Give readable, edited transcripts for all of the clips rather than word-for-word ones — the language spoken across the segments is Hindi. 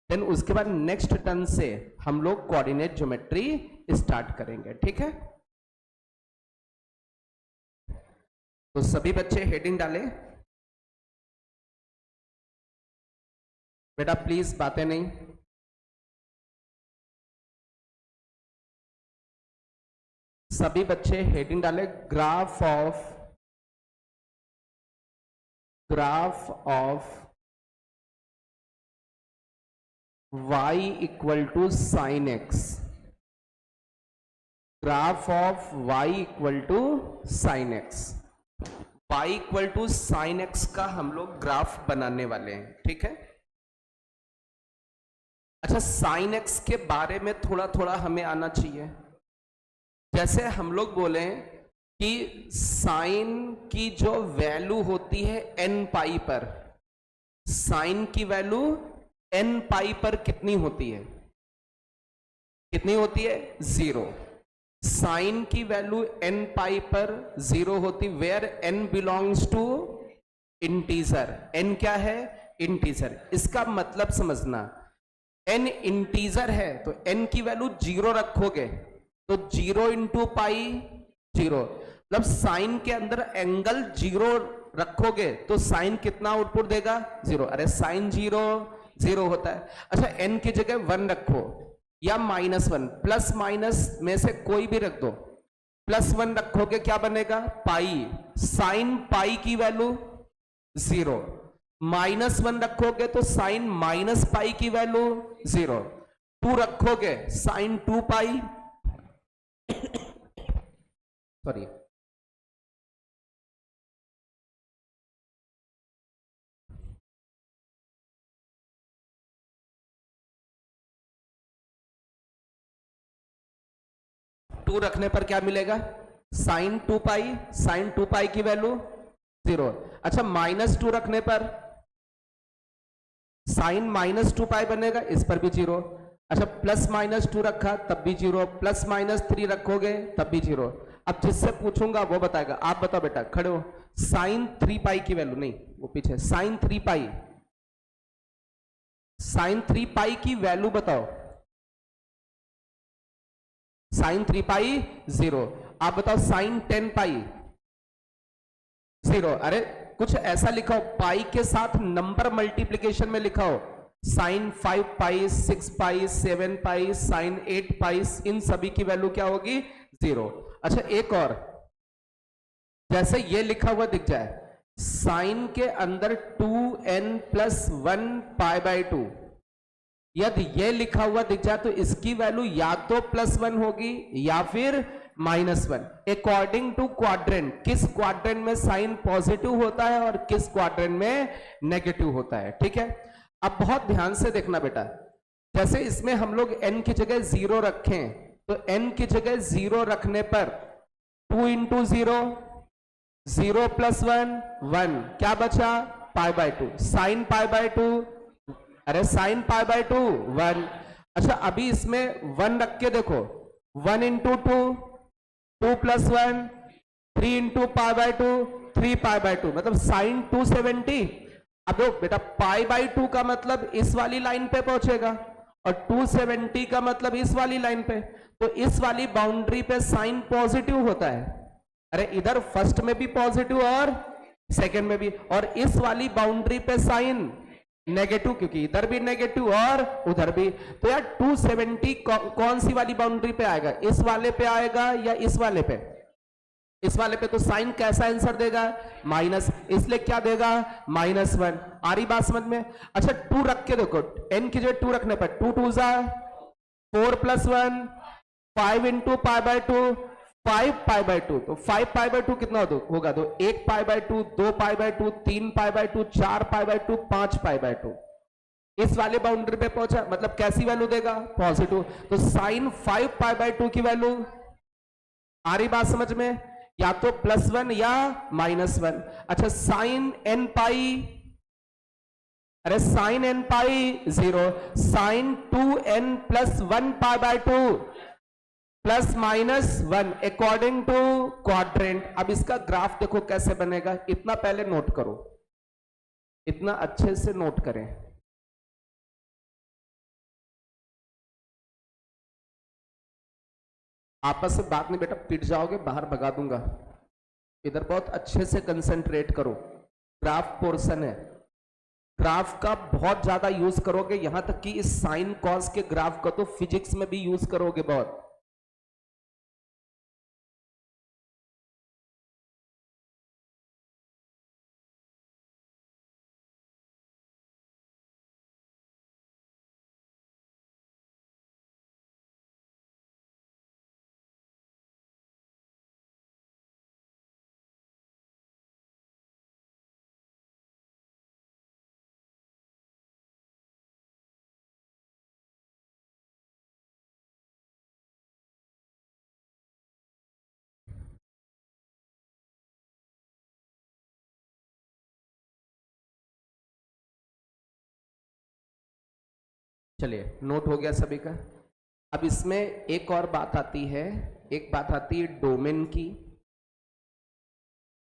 देन उसके बाद नेक्स्ट टर्न से हम लोग कोऑर्डिनेट ज्योमेट्री स्टार्ट करेंगे, ठीक है। तो सभी बच्चे हेडिंग डालें बेटा, प्लीज बातें नहीं। सभी बच्चे हेडिंग डालें, graph of y equal to sine x, graph of y equal to sine x. y equal to sine x का हम लोग ग्राफ बनाने वाले हैं, ठीक है। अच्छा, साइन एक्स के बारे में थोड़ा थोड़ा हमें आना चाहिए। जैसे हम लोग बोले कि साइन की जो वैल्यू होती है n पाई पर, साइन की वैल्यू n पाई पर कितनी होती है? कितनी होती है? 0। साइन की वैल्यू n पाई पर 0 होती, where n belongs to integer. n क्या है? इंटीजर। इसका मतलब समझना, n इंटीजर है तो n की वैल्यू 0 रखोगे तो 0 इंटू पाई 0, मतलब साइन के अंदर एंगल 0 रखोगे तो साइन कितना आउटपुट देगा? 0। अरे साइन 0 होता है। अच्छा, n की जगह 1 रखो या -1, प्लस माइनस में से कोई भी रख दो, +1 रखोगे क्या बनेगा? पाई। साइन पाई की वैल्यू 0, -1 रखोगे तो साइन माइनस पाई की वैल्यू 0, 2 रखोगे साइन 2 पाई सॉरी, टू रखने पर क्या मिलेगा? साइन 2 पाई, साइन 2 पाई की वैल्यू 0। अच्छा, -2 रखने पर साइन -2 पाई बनेगा, इस पर भी 0। अच्छा, +-2 रखा तब भी 0, +-3 रखोगे तब भी 0। अब जिससे पूछूंगा वो बताएगा। आप बताओ बेटा, खड़े हो। साइन 3 पाई की वैल्यू, नहीं वो पीछे, साइन 3 पाई, साइन 3 पाई की वैल्यू बताओ। साइन 3 पाई 0। आप बताओ साइन 10 पाई 0। अरे कुछ ऐसा लिखा हो, पाई के साथ नंबर मल्टीप्लीकेशन में लिखा हो, साइन 5 पाई, 6 पाई, 7 पाई, साइन 8 पाई, इन सभी की वैल्यू क्या होगी? 0। अच्छा, एक और, जैसे ये लिखा हुआ दिख जाए, साइन के अंदर 2n+1 π/2, यदि ये लिखा हुआ दिख जाए तो इसकी वैल्यू या तो +1 होगी या फिर -1, अकॉर्डिंग टू क्वाड्रेंट। किस क्वाड्रेंट में साइन पॉजिटिव होता है और किस क्वाड्रेंट में नेगेटिव होता है, ठीक है। अब बहुत ध्यान से देखना बेटा, जैसे इसमें हम लोग n की जगह 0 रखें तो n की जगह 0 रखने पर 2 × 0, 0 + 1, 1, क्या बचा? π/2, साइन π/2, अरे साइन π/2 1। अच्छा, अभी इसमें 1 रख के देखो, 1 × 2, 2 + 1, 3 × π/2, 3 π/2, मतलब साइन 270। अब देखो बेटा, π/2 का मतलब इस वाली लाइन पे पहुंचेगा और 270 का मतलब इस वाली लाइन पे, तो इस वाली बाउंड्री पे साइन पॉजिटिव होता है। अरे इधर फर्स्ट में भी पॉजिटिव और सेकंड में भी, और इस वाली बाउंड्री पे साइन नेगेटिव, क्योंकि इधर भी नेगेटिव और उधर भी। तो यार 270 कौन सी वाली बाउंड्री पे आएगा? इस वाले पे आएगा या इस वाले पे? इस वाले पे। तो साइन कैसा आंसर देगा? माइनस, इसलिए क्या देगा? -1। आ रही बात समझ में? अच्छा, 2 रख के देखो, n की जगह 2 रखने पर 2 × 2 = 4 + 1, 5 × π/2, 5 π/2, तो 5 π/2 कितना होगा? तो 1 π/2, 2 π/2, 3 π/2, 4 π/2, 5 π/2। इस वाले बाउंड्री पे पहुंचा, मतलब कैसी वैल्यू देगा? पॉजिटिव। तो साइन 5 π/2 की वैल्यू, आ रही बात समझ में? या तो +1 या -1। अच्छा, साइन n पाई, अरे साइन n पाई 0, sine 2n + 1 π/2 ±1 according to quadrant. अब इसका ग्राफ देखो कैसे बनेगा, इतना पहले नोट करो, इतना अच्छे से नोट करें। आपस में बात नहीं बेटा, पिट जाओगे, बाहर भगा दूंगा। इधर बहुत अच्छे से कंसंट्रेट करो, ग्राफ पोर्शन है, ग्राफ का बहुत ज्यादा यूज करोगे, यहां तक कि इस साइन कॉस के ग्राफ का तो फिजिक्स में भी यूज करोगे बहुत। चलिए, नोट हो गया सभी का। अब इसमें एक और बात आती है, एक बात आती है डोमेन की,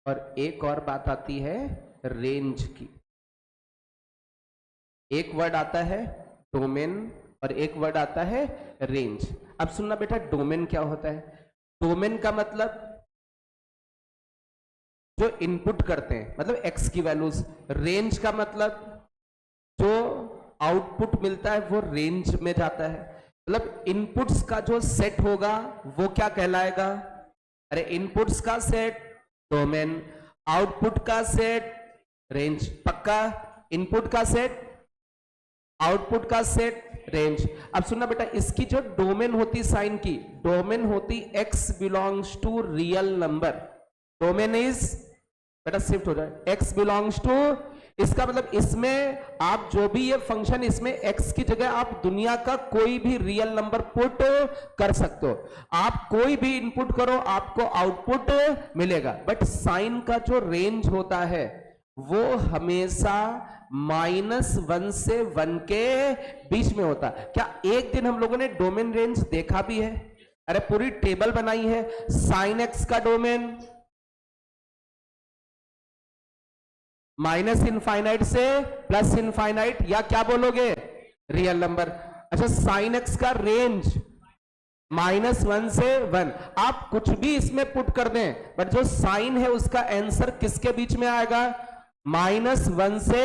और एक और बात आती है रेंज की। एक वर्ड आता है डोमेन और एक वर्ड आता है रेंज। अब सुनना बेटा, डोमेन क्या होता है? डोमेन का मतलब जो इनपुट करते हैं, मतलब एक्स की वैल्यूज। रेंज का मतलब जो आउटपुट मिलता है वो रेंज में जाता है। मतलब इनपुट्स का जो सेट होगा वो क्या कहलाएगा? अरे इनपुट्स का सेट डोमेन, आउटपुट का सेट रेंज। पक्का? इनपुट का सेट, आउटपुट का सेट, रेंज। अब सुनना बेटा, इसकी जो डोमेन होती साइन की, डोमेन होती x belongs to real number. Domain is, बेटा शिफ्ट हो जाए, x बिलोंग्स टू, इसका मतलब इसमें आप जो भी ये फंक्शन, इसमें x की जगह आप दुनिया का कोई भी रियल नंबर पुट कर सकते हो। आप कोई भी इनपुट करो, आपको आउटपुट मिलेगा। बट साइन का जो रेंज होता है वो हमेशा -1 से 1 के बीच में होता है। क्या एक दिन हम लोगों ने डोमेन रेंज देखा भी है? अरे पूरी टेबल बनाई है, साइन एक्स का डोमेन -इनफाइनाइट से +इनफाइनाइट, या क्या बोलोगे, रियल नंबर। अच्छा, साइन एक्स का रेंज -1 से 1। आप कुछ भी इसमें पुट कर दें, बट जो साइन है उसका आंसर किसके बीच में आएगा? -1 से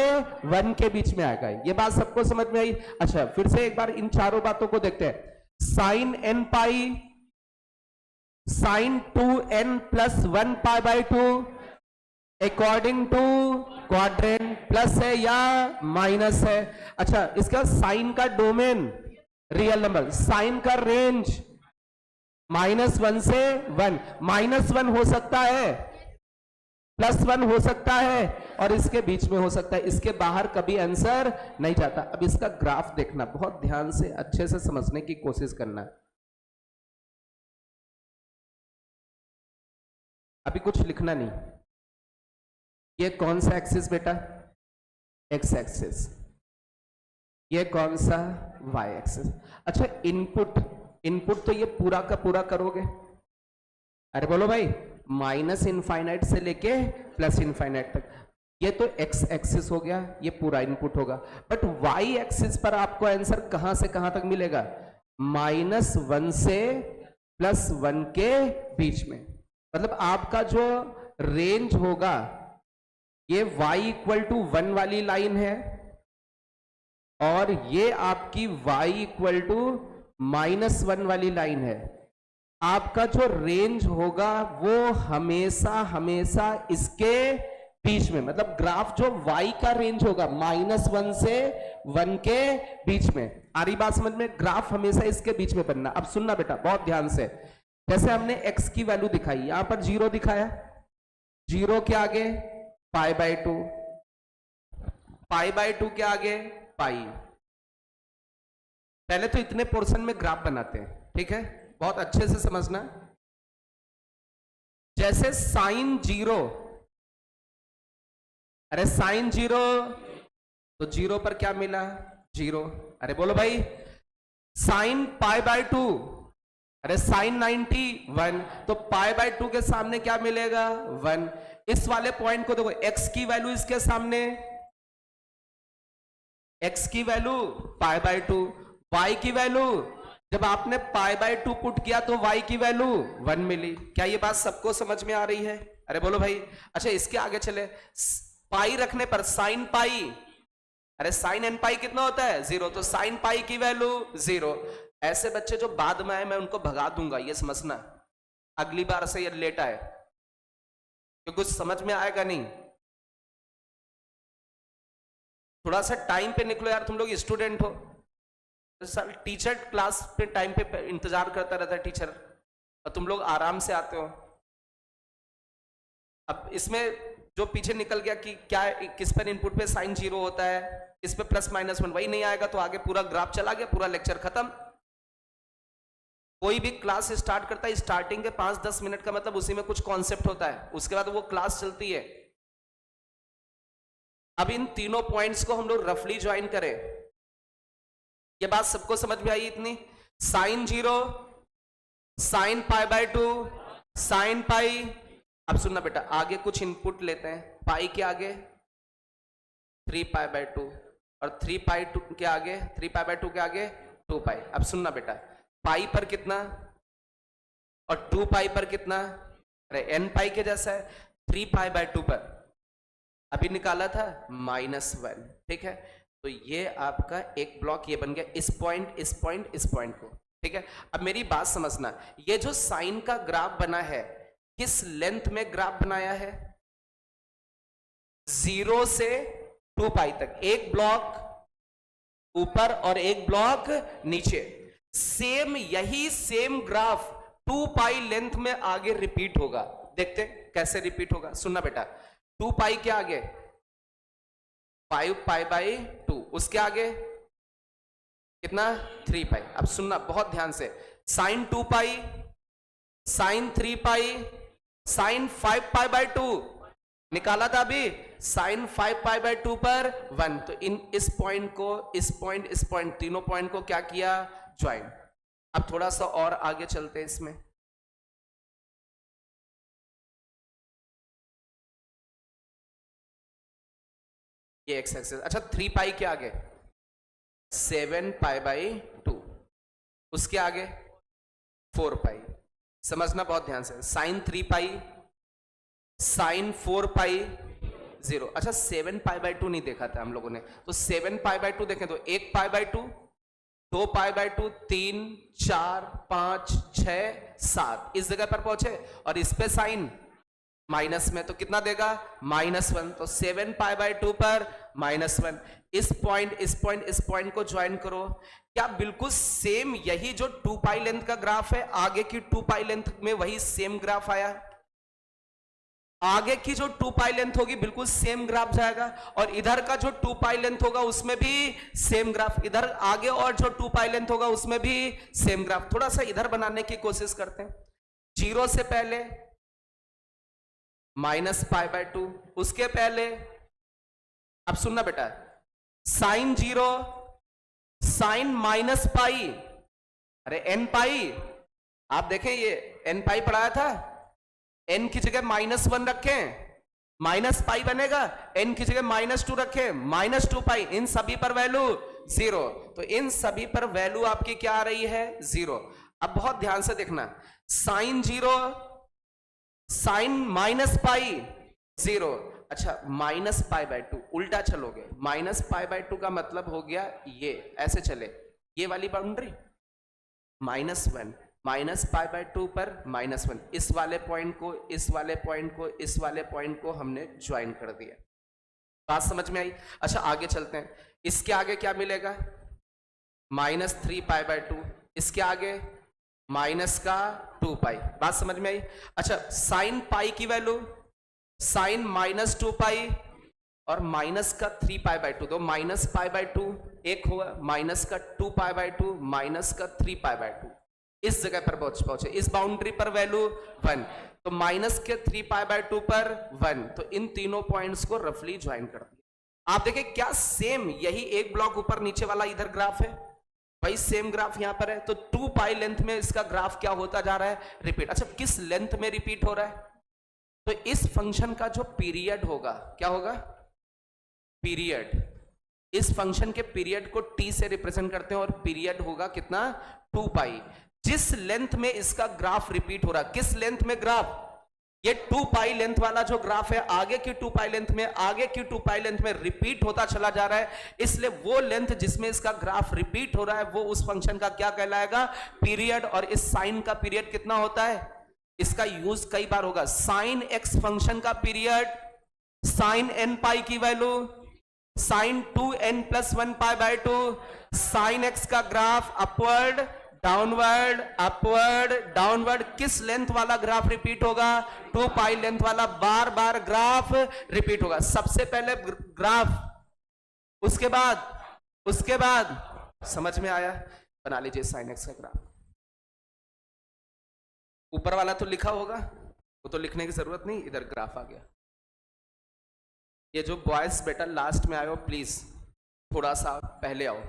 1 के बीच में आएगा। ये बात सबको समझ में आई? अच्छा, फिर से एक बार इन चारों बातों को देखते हैं। Sine n pi, sine 2n + 1 π/2 according to quadrant, plus है या माइनस है? अच्छा, इसका साइन का डोमेन रियल नंबर, साइन का रेंज -1 से 1। -1 हो सकता है, +1 हो सकता है, और इसके बीच में हो सकता है, इसके बाहर कभी आंसर नहीं जाता। अब इसका ग्राफ देखना, बहुत ध्यान से अच्छे से समझने की कोशिश करना। अभी कुछ लिखना नहीं। ये कौन सा एक्सिस बेटा? X axis. ये कौन सा? Y axis. अच्छा, इनपुट तो ये पूरा का पूरा करोगे। अरे बोलो भाई, -इनफाइनाइट से लेके +इनफाइनाइट तक, ये तो एक्स एक्सिस हो गया, ये पूरा इनपुट होगा। बट वाई एक्सिस पर आपको आंसर कहां से कहां तक मिलेगा? -1 से +1 के बीच में। मतलब आपका जो रेंज होगा, ये y = 1 वाली लाइन है, और ये आपकी y = -1 वाली लाइन है। आपका जो रेंज होगा वो हमेशा इसके बीच में, मतलब ग्राफ जो y का रेंज होगा -1 से 1 के बीच में। आ रही बात समझ में? ग्राफ हमेशा इसके बीच में बनना। अब सुनना बेटा बहुत ध्यान से, जैसे हमने x की वैल्यू दिखाई, यहां पर 0 दिखाया, 0 के आगे π/2, π/2 के आगे पाई। पहले तो इतने पोर्शन में ग्राफ बनाते हैं, ठीक है? बहुत अच्छे से समझना। जैसे साइन 0, अरे साइन 0, तो 0 पर क्या मिला? 0। अरे बोलो भाई, साइन π/2, अरे साइन 90 1, तो π/2 के सामने क्या मिलेगा? 1। इस वाले पॉइंट को देखो, x की वैल्यू इसके सामने, x की वैल्यू π/2, y की वैल्यू जब आपने पाई बाय 2 पुट किया तो y की वैल्यू 1 मिली। क्या ये बात सबको समझ में आ रही है? अरे बोलो भाई। अच्छा इसके आगे चले, पाई रखने पर साइन पाई, अरे साइन एन पाई कितना होता है? 0, तो साइन पाई की वैल्यू 0। ऐसे बच्चे जो बाद में आए मैं उनको भगा दूंगा, ये समझना, अगली बार से ये लेट आए, क्योंकि कुछ समझ में आएगा नहीं। थोड़ा सा टाइम पे निकलो यार, तुम लोग स्टूडेंट हो। टीचर क्लास पे टाइम पे इंतजार करता रहता है टीचर, और तुम लोग आराम से आते हो। अब इसमें जो पीछे निकल गया कि क्या किस पर इनपुट पे साइन 0 होता है, इस पे +-1, वही नहीं आएगा तो आगे पूरा ग्राफ चला गया, पूरा लेक्चर खत्म। कोई भी क्लास स्टार्ट करता है, स्टार्टिंग के 5-10 मिनट का मतलब उसी में कुछ कॉन्सेप्ट होता है, उसके बाद वो क्लास चलती है। अब इन तीनों पॉइंट्स को हम लोग रफली ज्वाइन करें। ये बात सबको समझ में आई इतनी? Sine 0, sine π/2, sine pi. अब सुनना बेटा, आगे कुछ इनपुट लेते हैं। पाई के आगे 3π/2 और 3π2 के आगे 3π/2 के आगे 2π। अब सुनना बेटा, पाई पर कितना और 2π पर कितना? अरे n पाई के जैसा है। 3π/2 पर अभी निकाला था -1, ठीक है। तो ये आपका एक ब्लॉक ये बन गया, इस पॉइंट, इस पॉइंट, इस पॉइंट को, ठीक है। अब मेरी बात समझना, ये जो साइन का ग्राफ बना है किस लेंथ में ग्राफ बनाया है? 0 से 2π तक, एक ब्लॉक ऊपर और एक ब्लॉक नीचे। सेम यही सेम ग्राफ 2π लेंथ में आगे रिपीट होगा। देखते कैसे रिपीट होगा, सुनना बेटा। 2π के आगे 5π/2, उसके आगे कितना? 3π। अब सुनना बहुत ध्यान से, साइन 2π, साइन 3π, साइन 5π/2 निकाला था अभी, साइन 5π/2 पर 1। तो इस पॉइंट को, इस पॉइंट, इस पॉइंट, तीनों पॉइंट को क्या किया? ज्वाइन। अब थोड़ा सा और आगे चलते हैं इसमें। ये एक्स एक्सिस। अच्छा 3π के आगे 7π/2, उसके आगे 4π। समझना बहुत ध्यान से, साइन 3π, साइन 4π 0। अच्छा 7π/2 नहीं देखा था हम लोगों ने, तो 7π/2 देखें तो 1π/2, 2π/2, 3, 4, 5, 6, 7 इस जगह पर पहुंचे, और इस पे साइन माइनस में, तो कितना देगा? -1। तो 7π/2 पर -1। इस पॉइंट, इस पॉइंट, इस पॉइंट को ज्वाइन करो। क्या बिल्कुल सेम यही जो 2π लेंथ का ग्राफ है, आगे की 2π लेंथ में वही सेम ग्राफ आया? आगे की जो 2π लेंथ होगी बिल्कुल सेम ग्राफ जाएगा, और इधर का जो 2π लेंथ होगा उसमें भी सेम ग्राफ, इधर आगे और जो 2π लेंथ होगा उसमें भी सेम ग्राफ। थोड़ा सा इधर बनाने की कोशिश करते हैं। 0 से पहले -π/2, उसके पहले, अब सुनना बेटा, साइन 0, साइन -π, अरे nπ। आप देखें ये nπ पढ़ाया था, n की जगह -1 रखें, -π बनेगा, n की जगह -2 रखें, -2π। इन सभी पर वैल्यू 0, तो इन सभी पर वैल्यू आपकी क्या आ रही है? 0। अब बहुत ध्यान से देखना, साइन 0, साइन -π 0। अच्छा -π/2 उल्टा चलोगे, -π/2 का मतलब हो गया ये, ऐसे चले, ये वाली बाउंड्री -1, -π/2 पर -1। इस वाले पॉइंट को, इस वाले पॉइंट को, इस वाले पॉइंट को हमने ज्वाइन कर दिया। बात समझ में आई? अच्छा आगे चलते हैं। इसके आगे क्या मिलेगा? -3π/2, इसके आगे -2π। बात समझ में आई? अच्छा साइन पाई की वैल्यू, साइन -2π और -3π/2, तो -π/2 एक हुआ, -2π/2, -3π/2 इस जगह पर पहुंचे, इस बाउंड्री पर वैल्यू 1, तो -3π/2 पर 1। तो इन तीनों पॉइंट्स को रफली ज्वाइन कर दिया। आप देखिए क्या सेम यही एक ब्लॉक ऊपर नीचे वाला इधर ग्राफ है, भाई सेम ग्राफ यहां पर है। तो 2π लेंथ में इसका ग्राफ क्या होता जा रहा है? रिपीट। अच्छा किस लेंथ में रिपीट हो रहा है? तो इस फंक्शन का जो पीरियड होगा, क्या होगा? पीरियड। इस फंक्शन के पीरियड को t से रिप्रेजेंट करते हैं और पीरियड होगा कितना 2 पाई। जिस लेंथ में इसका ग्राफ रिपीट हो रहा है, किस लेंथ में ग्राफ, ये 2 पाई लेंथ वाला जो ग्राफ है आगे की 2 पाई लेंथ में, आगे की 2 पाई लेंथ में रिपीट होता चला जा रहा है, इसलिए वो लेंथ जिसमें इसका ग्राफ रिपीट हो रहा है वो उस फंक्शन का क्या कहलाएगा, पीरियड। और इस साइन का पीरियड कितना होता है, इसका यूज कई बार होगा। साइन एक्स फंक्शन का पीरियड, साइन एन पाई की value sine 2n + 1 pi by 2, sine x का graph upward downward upward downward, किस लेंथ वाला ग्राफ रिपीट होगा, 2 पाई लेंथ वाला, बार बार ग्राफ रिपीट होगा। सबसे पहले ग्राफ, उसके बाद समझ में आया, बना लीजिए साइन एक्स का ग्राफ। ऊपर वाला तो लिखा होगा, वो तो लिखने की जरूरत नहीं, इधर ग्राफ आ गया। ये जो बॉयज बेटा लास्ट में आए हो प्लीज थोड़ा सा पहले आओ।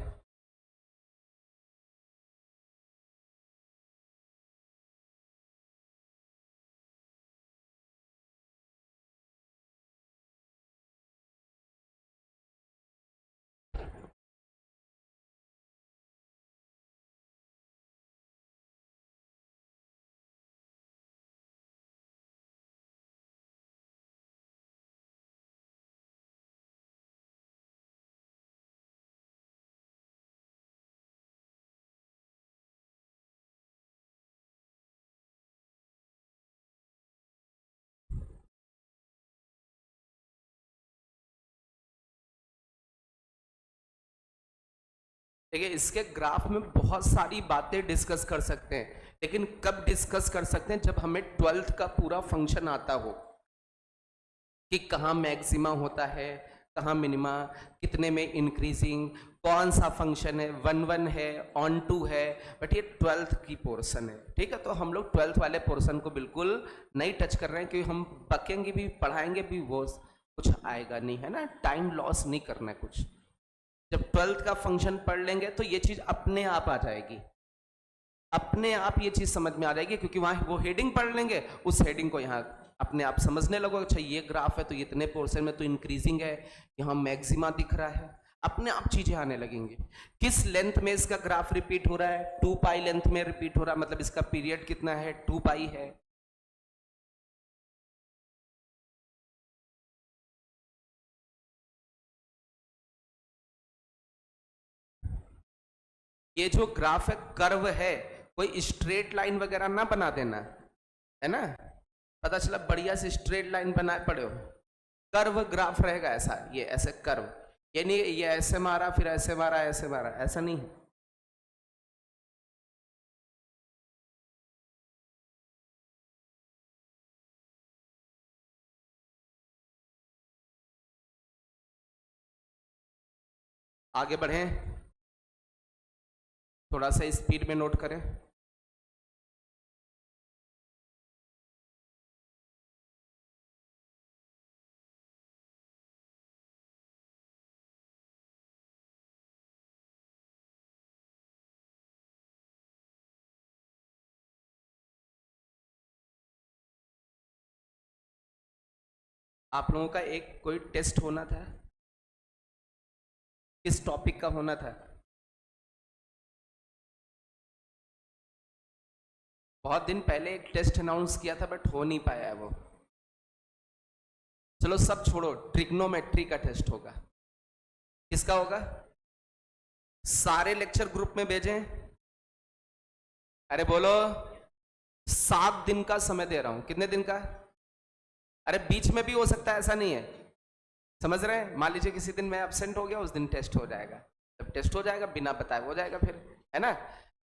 देखिए इसके ग्राफ में बहुत सारी बातें डिस्कस कर सकते हैं, लेकिन कब डिस्कस कर सकते हैं, जब हमें 12th का पूरा फंक्शन आता हो कि कहाँ मैक्सिमा होता है, कहाँ मिनिमा, कितने में इंक्रीजिंग, कौन सा फंक्शन है, 1 1 है, ऑन 2 है। बट ये 12th की पोर्शन है, ठीक है। तो हम लोग 12th वाले पोर्शन को बिल्कुल नहीं टच कर रहे हैं, क्योंकि हम पकेंगे भी पढ़ाएंगे भी वो कुछ आएगा नहीं, है ना, टाइम लॉस नहीं करना है कुछ। जब 12th का फंक्शन पढ़ लेंगे तो ये चीज अपने आप आ जाएगी, अपने आप ये चीज समझ में आ जाएगी, क्योंकि वहां वो हेडिंग पढ़ लेंगे, उस हेडिंग को यहाँ अपने आप समझने लगोगे। अच्छा ये ग्राफ है तो इतने पोर्शन में तो इंक्रीजिंग है, यहाँ मैक्सिमा दिख रहा है, अपने आप चीजें आने लगेंगी। किस लेंथ में इसका ग्राफ रिपीट हो रहा है, 2 पाई लेंथ में रिपीट हो रहा है, मतलब इसका पीरियड कितना है, 2 पाई है। ये जो ग्राफ है कर्व है, कोई स्ट्रेट लाइन वगैरह ना बना देना, है ना, पता चला बढ़िया से स्ट्रेट लाइन बनाए पड़े हो, कर्व ग्राफ रहेगा ऐसा, ये ऐसे कर्व, ये नहीं ये ऐसे मारा फिर ऐसे मारा ऐसे मारा, ऐसा नहीं। आगे बढ़ें, थोड़ा सा स्पीड में नोट करें। आप लोगों का एक कोई टेस्ट होना था, किस टॉपिक का होना था, बहुत दिन पहले एक टेस्ट अनाउंस किया था बट हो नहीं पाया है वो। चलो सब छोड़ो, ट्रिग्नोमेट्री का टेस्ट होगा। किसका होगा, सारे लेक्चर ग्रुप में भेजें, अरे बोलो, 7 दिन का समय दे रहा हूं। कितने दिन का, अरे बीच में भी हो सकता है, ऐसा नहीं है, समझ रहे हैं। मान लीजिए किसी दिन मैं एब्सेंट हो गया, उस दिन टेस्ट हो जाएगा, जब टेस्ट हो जाएगा बिना बताए हो जाएगा फिर, है ना।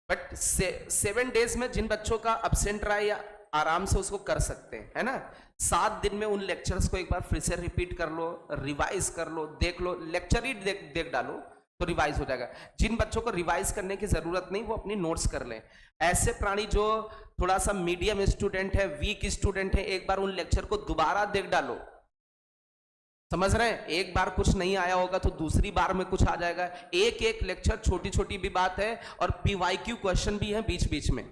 बट 7 डेज में जिन बच्चों का एब्सेंट रहा है या आराम से उसको कर सकते हैं, है ना। 7 दिन में उन लेक्चर्स को एक बार फिर से रिपीट कर लो, रिवाइज कर लो, देख लो, लेक्चर ही देख डालो तो रिवाइज हो जाएगा। जिन बच्चों को रिवाइज करने की जरूरत नहीं वो अपनी नोट्स कर लें। ऐसे प्राणी जो थोड़ा सा मीडियम स्टूडेंट है, वीक स्टूडेंट है, एक बार उन लेक्चर को दोबारा देख डालो, समझ रहे हैं। एक बार कुछ नहीं आया होगा तो दूसरी बार में कुछ आ जाएगा। एक एक लेक्चर छोटी छोटी भी बात है, और पीवाईक्यू क्वेश्चन भी है बीच बीच में,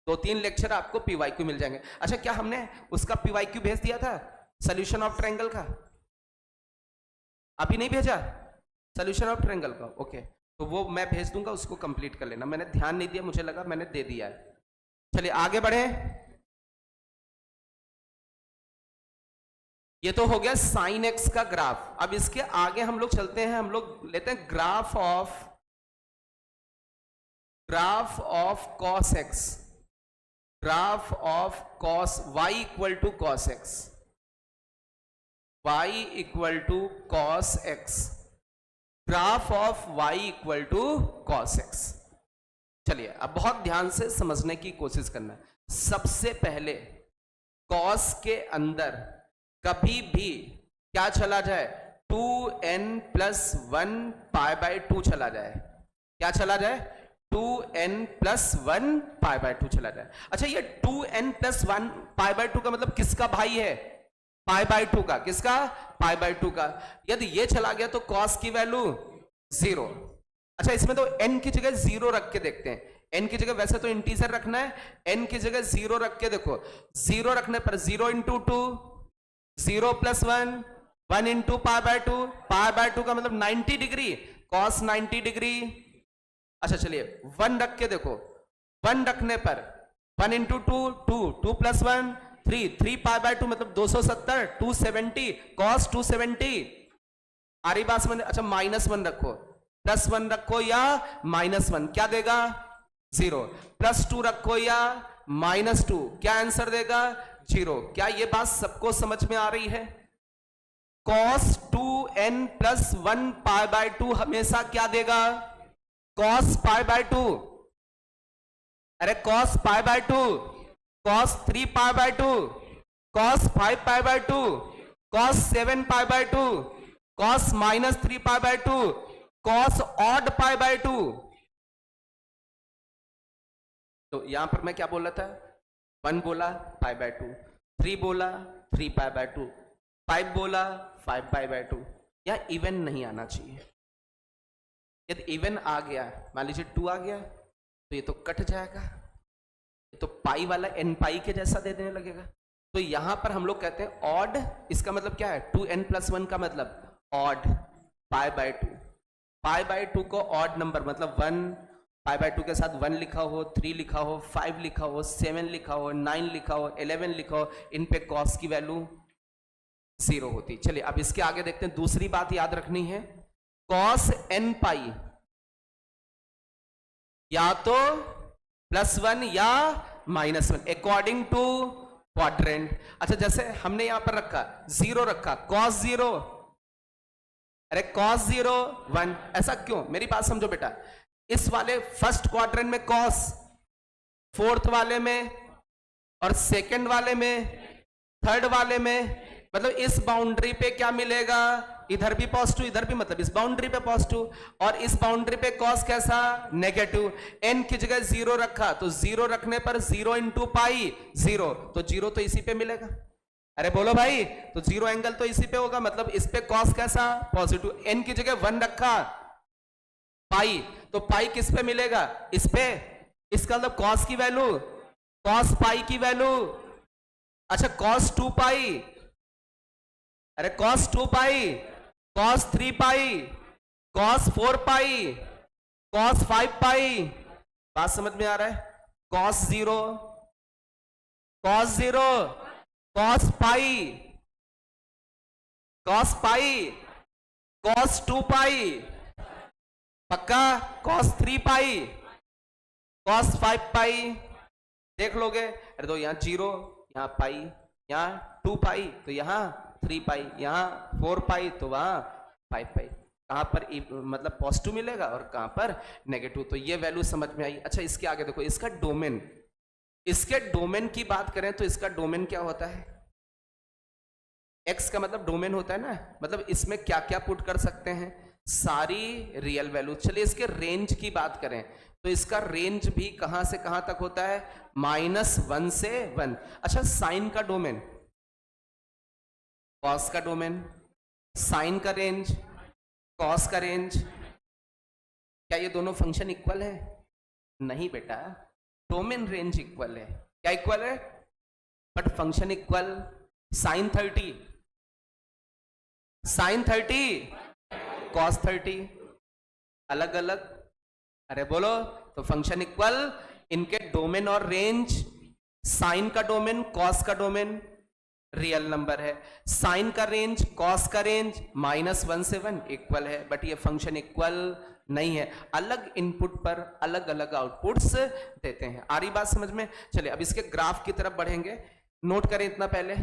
2-3 लेक्चर आपको पीवाईक्यू मिल जाएंगे। अच्छा क्या हमने उसका पीवाईक्यू भेज दिया था, सोल्यूशन ऑफ ट्रायंगल का, अभी नहीं भेजा, सोल्यूशन ऑफ ट्रायंगल का, ओके तो वो मैं भेज दूंगा, उसको कंप्लीट कर लेना। मैंने ध्यान नहीं दिया, मुझे लगा मैंने दे दिया है। चलिए आगे बढ़े। ये तो हो गया साइन एक्स का ग्राफ। अब इसके आगे हम लोग चलते हैं, हम लोग लेते हैं graph of cos x, graph of cos y equal to cos x, y equal to cos x, graph of y equal to cos x. चलिए अब बहुत ध्यान से समझने की कोशिश करना है। सबसे पहले कॉस के अंदर कभी भी क्या चला जाए, 2n+1 π/2 चला जाए। क्या चला जाए, 2n+1 π/2 चला जाए। अच्छा ये 2n+1 π/2 का मतलब किसका भाई है, π/2 का। किसका, π/2 का। यदि ये चला गया तो cos की वैल्यू 0। अच्छा इसमें तो n की जगह 0 रख के देखते हैं। n की जगह वैसे तो इंटीजर रखना है, n की जगह 0 रख के देखो। 0 रखने पर 0 × 2, 0 + 1, 1 × π/2, π/2 का मतलब 90 डिग्री, cos 90 डिग्री। अच्छा चलिए 1 रख के देखो, 1 रखने पर 1 × 2, 2, 2 + 1, 3, 3 π/2 मतलब 270, 270, cos 270। आ रही बात समझ। अच्छा -1 रखो, +1 रखो या -1, क्या देगा 0। +2 रखो या -2, क्या आंसर देगा 0। क्या ये बात सबको समझ में आ रही है। cos 2n+1 π/2 हमेशा क्या देगा, cos π/2। अरे cos π/2, cos 3 π/2, cos 5 π/2, cos 7 π/2, cos -3 π/2, cos odd π/2। तो यहां पर मैं क्या बोल रहा था, 1 बोला π/2, 3 बोला 3 π/2, 5 बोला 5 π/2। या इवन नहीं आना चाहिए। यदि इवन आ गया, मान लीजिए 2 आ गया, तो ये तो कट जाएगा, ये तो पाई वाला n पाई के जैसा दे देने लगेगा। तो यहां पर हम लोग कहते हैं ऑड, इसका मतलब क्या है, 2n+1 का मतलब ऑड, π/2। π/2 को ऑड नंबर मतलब 1, π/2 के साथ 1 लिखा हो, 3 लिखा हो, 5 लिखा हो, 7 लिखा हो, 9 लिखा हो, 11 लिखा हो, इन पे कॉस की वैल्यू 0 होती। चलिए अब इसके आगे देखते हैं। दूसरी बात याद रखनी है, cos nπ या तो +1 या -1 अकॉर्डिंग टू क्वाड्रेंट। अच्छा जैसे हमने यहां पर रखा 0 रखा, cos 0, अरे cos 0 1, ऐसा क्यों, मेरी बात समझो बेटा। इस वाले फर्स्ट क्वाड्रेंट में cos, फोर्थ वाले में और सेकंड वाले में, थर्ड वाले में, मतलब इस बाउंड्री पे क्या मिलेगा, इधर भी पॉजिटिव इधर भी, मतलब इस बाउंड्री पे पॉजिटिव, और इस बाउंड्री पे cos कैसा, नेगेटिव। n की जगह 0 रखा तो 0 रखने पर 0 × पाई 0, तो 0 तो इसी पे मिलेगा। अरे बोलो भाई, तो 0 एंगल तो इसी पे होगा, मतलब इस पे cos कैसा, पॉजिटिव। n की जगह 1 रखा पाई, तो पाई किस पे मिलेगा, इस पे। इसका मतलब cos की वैल्यू, cos पाई की वैल्यू। अच्छा cos 2 पाई, अरे cos 2 पाई, cos 3 पाई, cos 4 पाई, cos 5 पाई। बात समझ में आ रहा है। cos 0, cos 0, cos पाई, cos पाई, cos 2 पाई, पक्का, cos 3 पाई, cos 5 पाई। देख लोगे, अरे तो यहाँ 0, यहाँ पाई, यहाँ 2 पाई, तो यहाँ 3 पाई, यहाँ 4 पाई, तो वहां 5 पाई। कहां पर मतलब पॉजिटिव मिलेगा और कहां पर नेगेटिव। तो ये वैल्यू समझ में आई। अच्छा इसके आगे देखो, इसका डोमेन, इसके डोमेन की बात करें तो इसका डोमेन क्या होता है, x का मतलब डोमेन होता है ना, मतलब इसमें क्या क्या पुट कर सकते हैं, सारी रियल वैल्यू। चलिए इसके रेंज की बात करें तो इसका रेंज भी कहां से कहां तक होता है, -1 से 1। अच्छा साइन का डोमेन, कॉस का डोमेन, साइन का रेंज, कॉस का रेंज, क्या ये दोनों फंक्शन इक्वल है, नहीं बेटा, डोमेन रेंज इक्वल है। क्या इक्वल है, but function equal. Sine 30, sine 30 cos 30 अलग अलग, अरे बोलो, तो फंक्शन इक्वल, इनके डोमेन और रेंज, साइन का डोमेन कॉस का डोमेन रियल नंबर है, साइन का रेंज कॉस का रेंज -1 से 1 इक्वल है, बट ये फंक्शन इक्वल नहीं है, अलग इनपुट पर अलग अलग आउटपुट्स देते हैं। आ रही बात समझ में? चलिए अब इसके ग्राफ की तरफ बढ़ेंगे, नोट करें इतना पहले।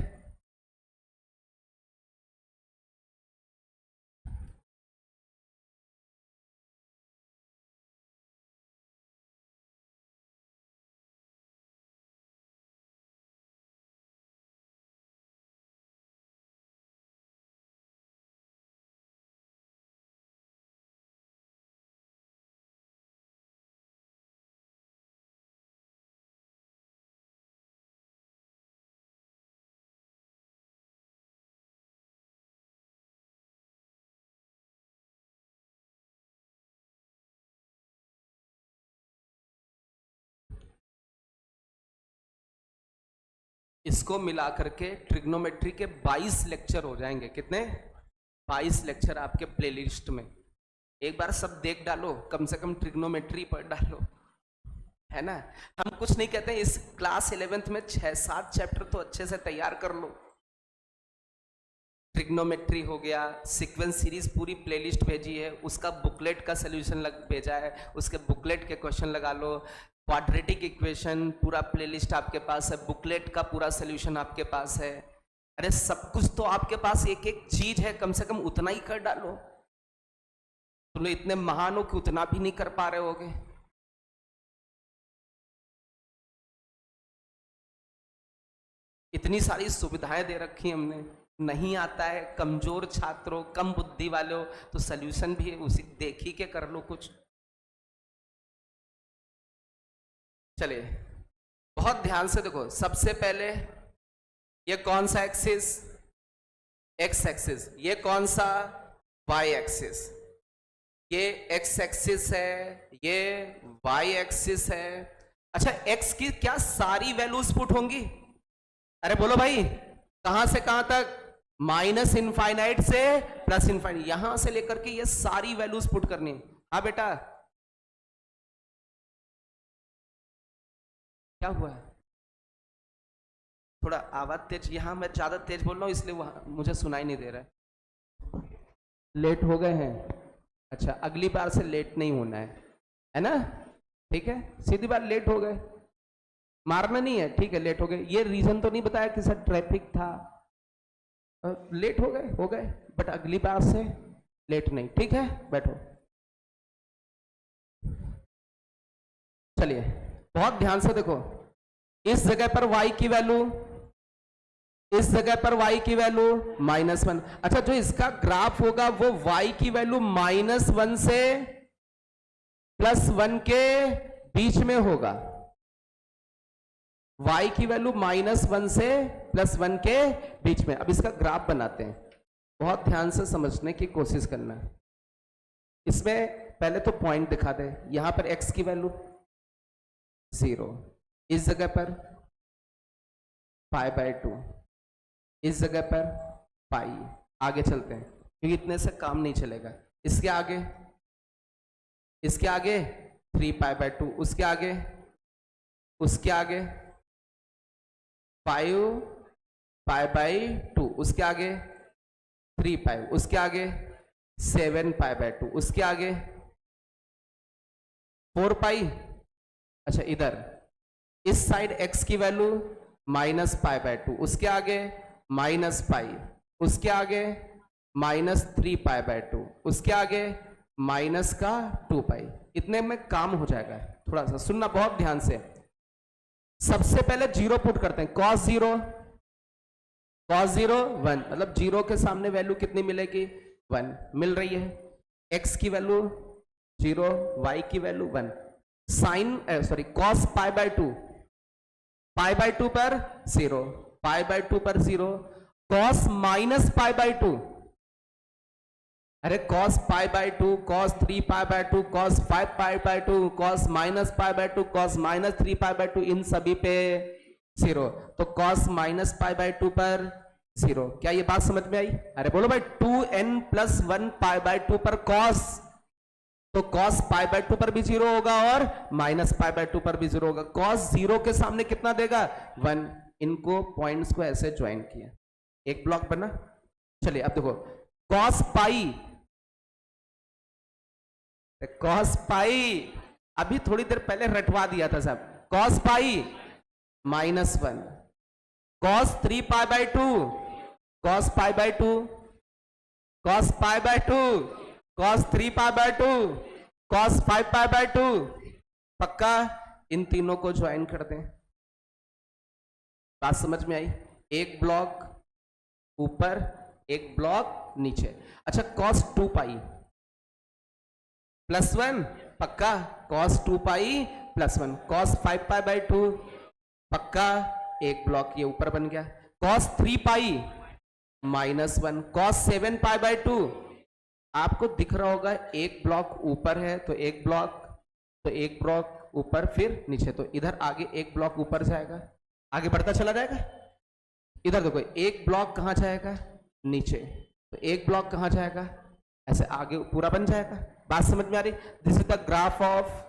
इसको मिला करके ट्रिग्नोमेट्री के 22 लेक्चर हो जाएंगे। कितने? 22 लेक्चर आपके प्लेलिस्ट में। एक बार सब देख डालो, कम से कम ट्रिग्नोमेट्री पढ़ डालो, है ना। हम कुछ नहीं कहते, इस क्लास 11th में 6-7 चैप्टर तो अच्छे से तैयार कर लो। ट्रिग्नोमेट्री हो गया, सीक्वेंस सीरीज पूरी प्लेलिस्ट भेजी है, उसका बुकलेट का सोल्यूशन भेजा है, उसके बुकलेट के क्वेश्चन लगा लो। क्वाड्रेटिक इक्वेशन पूरा प्लेलिस्ट आपके पास है, बुकलेट का पूरा सोल्यूशन आपके पास है। अरे सब कुछ तो आपके पास, एक एक चीज है, कम से कम उतना ही कर डालो। तुम लोग इतने महान हो कि उतना भी नहीं कर पा रहे होगे। इतनी सारी सुविधाएं दे रखी हमने, नहीं आता है, कमजोर छात्रों, कम बुद्धि वाले हो, तो सोल्यूशन भी उसी देख ही के कर लो कुछ। चलिए बहुत ध्यान से देखो, सबसे पहले ये कौन सा एक्सिस? X axis. ये कौन सा? Y axis. ये एक्स एक्सिस है, ये वाई एक्सिस है। अच्छा, एक्स की क्या सारी वैल्यूज पुट होंगी? अरे बोलो भाई, कहां से कहां तक? माइनस इनफाइनाइट से प्लस इनफाइनाइट, यहां से लेकर के ये सारी वैल्यूज पुट करनी है। हाँ बेटा, क्या हुआ है? थोड़ा आवाज तेज, यहां मैं ज्यादा तेज बोल रहा हूं इसलिए वहां मुझे सुनाई नहीं दे रहा है। लेट हो गए हैं? अच्छा, अगली बार से लेट नहीं होना है ना? ठीक है, सीधी बात, लेट हो गए, मारना नहीं है, ठीक है, लेट हो गए। ये रीजन तो नहीं बताया कि सर ट्रैफिक था, लेट हो गए, बट अगली बार से लेट नहीं, ठीक है? बैठो। चलिए बहुत ध्यान से देखो, इस जगह पर y की वैल्यू, इस जगह पर y की वैल्यू -1। अच्छा, जो इसका ग्राफ होगा वो y की वैल्यू -1 से +1 के बीच में होगा। y की वैल्यू -1 से +1 के बीच में। अब इसका ग्राफ बनाते हैं, बहुत ध्यान से समझने की कोशिश करना। इसमें पहले तो पॉइंट दिखा दे, यहां पर x की वैल्यू 0, इस जगह पर π/2, इस जगह पर पाई। आगे चलते हैं क्योंकि इतने से काम नहीं चलेगा। इसके आगे 3π/2, उसके आगे 5π/2, उसके आगे 3π, उसके आगे 7π/2, उसके आगे 4π। अच्छा, इधर इस साइड x की वैल्यू -π/2, उसके आगे -π, उसके आगे -3π/2, उसके आगे -2π। इतने में काम हो जाएगा। थोड़ा सा सुनना बहुत ध्यान से। सबसे पहले 0 पुट करते हैं, cos 0 1, मतलब 0 के सामने वैल्यू कितनी मिलेगी? 1 मिल रही है। x की वैल्यू 0, y की वैल्यू 1। cos π/2 पर 0, π/2 पर 0। cos -π/2, अरे cos π/2, cos 3π/2, cos 5π/2, cos -π/2, cos -3π/2, इन सभी पे 0। तो cos -π/2 पर 0। क्या ये बात समझ में आई? अरे बोलो भाई, 2n+1 π/2 पर cos, तो cos π/2 पर भी 0 होगा और -π/2 पर भी 0 होगा। cos 0 के सामने कितना देगा? 1। इनको पॉइंट्स को ऐसे ज्वाइन किया, एक ब्लॉक बना। चलिए अब देखो, cos पाई अभी थोड़ी देर पहले रटवा दिया था साहब। cos पाई -1, cos 3π/2, cos π/2, cos π/2, cos 3π/2, cos 5π/2। पक्का इन तीनों को ज्वाइन कर दें। बात समझ में आई? एक ब्लॉक ऊपर, एक ब्लॉक नीचे। अच्छा, cos 2π +1, पक्का cos 2π +1, cos 5π/2, पक्का एक ब्लॉक ये ऊपर बन गया। cos 3π -1, cos 7π/2, आपको दिख रहा होगा एक ब्लॉक ऊपर है तो एक ब्लॉक, तो एक ब्लॉक ऊपर फिर नीचे, तो इधर आगे एक ब्लॉक ऊपर जाएगा, आगे बढ़ता चला जाएगा। इधर देखो, एक ब्लॉक कहां जाएगा? नीचे, तो एक ब्लॉक कहां जाएगा? ऐसे आगे पूरा बन जाएगा। बात समझ में आ रही? This is the graph of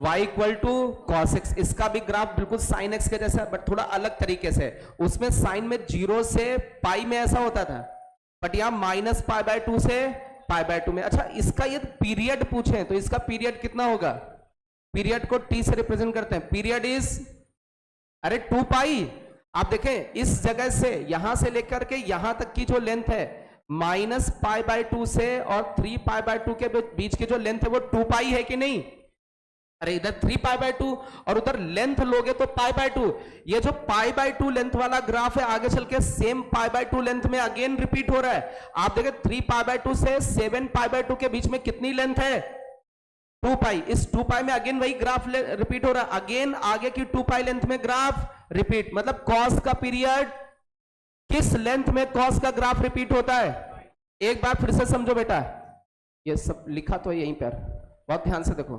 y = cos x। इसका भी ग्राफ बिल्कुल sin x के जैसा, बट थोड़ा अलग तरीके से। उसमें साइन में 0 से पाई में ऐसा होता था, बट यहां -π/2 से π/2 में। अच्छा, इसका ये पीरियड पूछे तो इसका पीरियड कितना होगा? पीरियड को t से रिप्रेजेंट करते हैं। पीरियड इज, अरे 2π। आप देखें इस जगह से, यहां से लेकर के यहां तक की जो लेंथ है, -π/2 से और 3π/2 के बीच की जो लेंथ है वो 2π है कि नहीं? अरे इधर 3π/2 और उधर लेंथ लोगे तो π/2। ये जो π/2 लेंथ वाला ग्राफ है, आगे चल के सेम π/2 लेंथ में अगेन रिपीट हो रहा है। आप देखें 3π/2 से 7π/2 के बीच में कितनी लेंथ है? 2π। इस 2π में अगेन वही ग्राफ रिपीट हो रहा है, अगेन आगे की 2π लेंथ में ग्राफ रिपीट। मतलब cos का पीरियड, किस लेंथ में cos का ग्राफ रिपीट होता है? एक बार फिर से समझो बेटा, ये सब लिखा तो यहीं पर, बहुत ध्यान से देखो।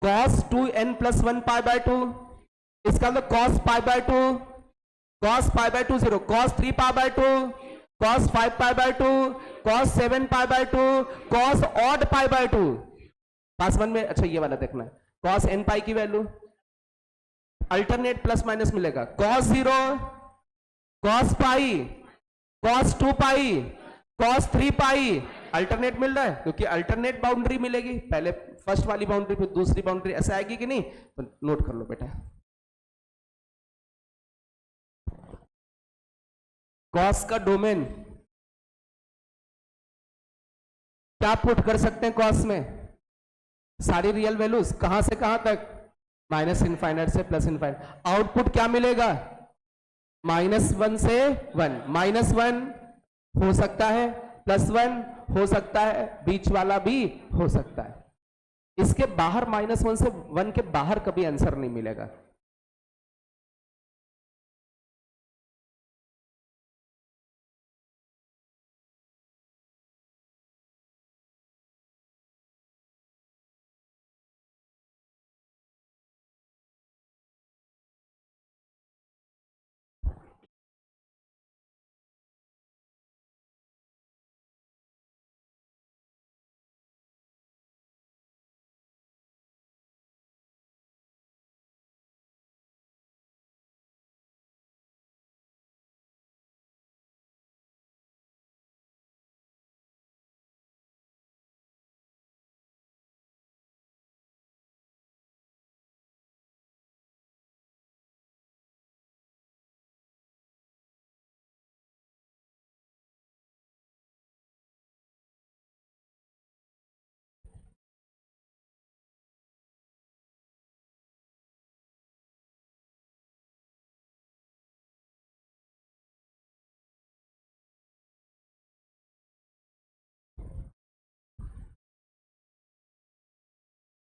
cos 2n+1 π/2, इसका मतलब cos π/2, cos π/2 0, cos 3π/2, cos 5π/2, cos 7π/2, cos odd π/2। पास वन में, अच्छा ये वाला देखना है, cos nπ की वैल्यू अल्टरनेट प्लस माइनस मिलेगा। cos 0, cos पाई, cos 2π, cos 3π, अल्टरनेट मिल रहा है क्योंकि अल्टरनेट बाउंड्री मिलेगी। पहले फर्स्ट वाली बाउंड्री फिर दूसरी बाउंड्री, ऐसे आएगी कि नहीं? तो नोट कर लो बेटा। cos का डोमेन क्या पुट कर सकते हैं cos में? सारी रियल वैल्यूज, कहां से कहां तक? -∞ से +∞। आउटपुट क्या मिलेगा? -1 से 1। -1 हो सकता है, +1 हो सकता है, बीच वाला भी हो सकता है। इसके बाहर -1 से 1 के बाहर कभी आंसर नहीं मिलेगा।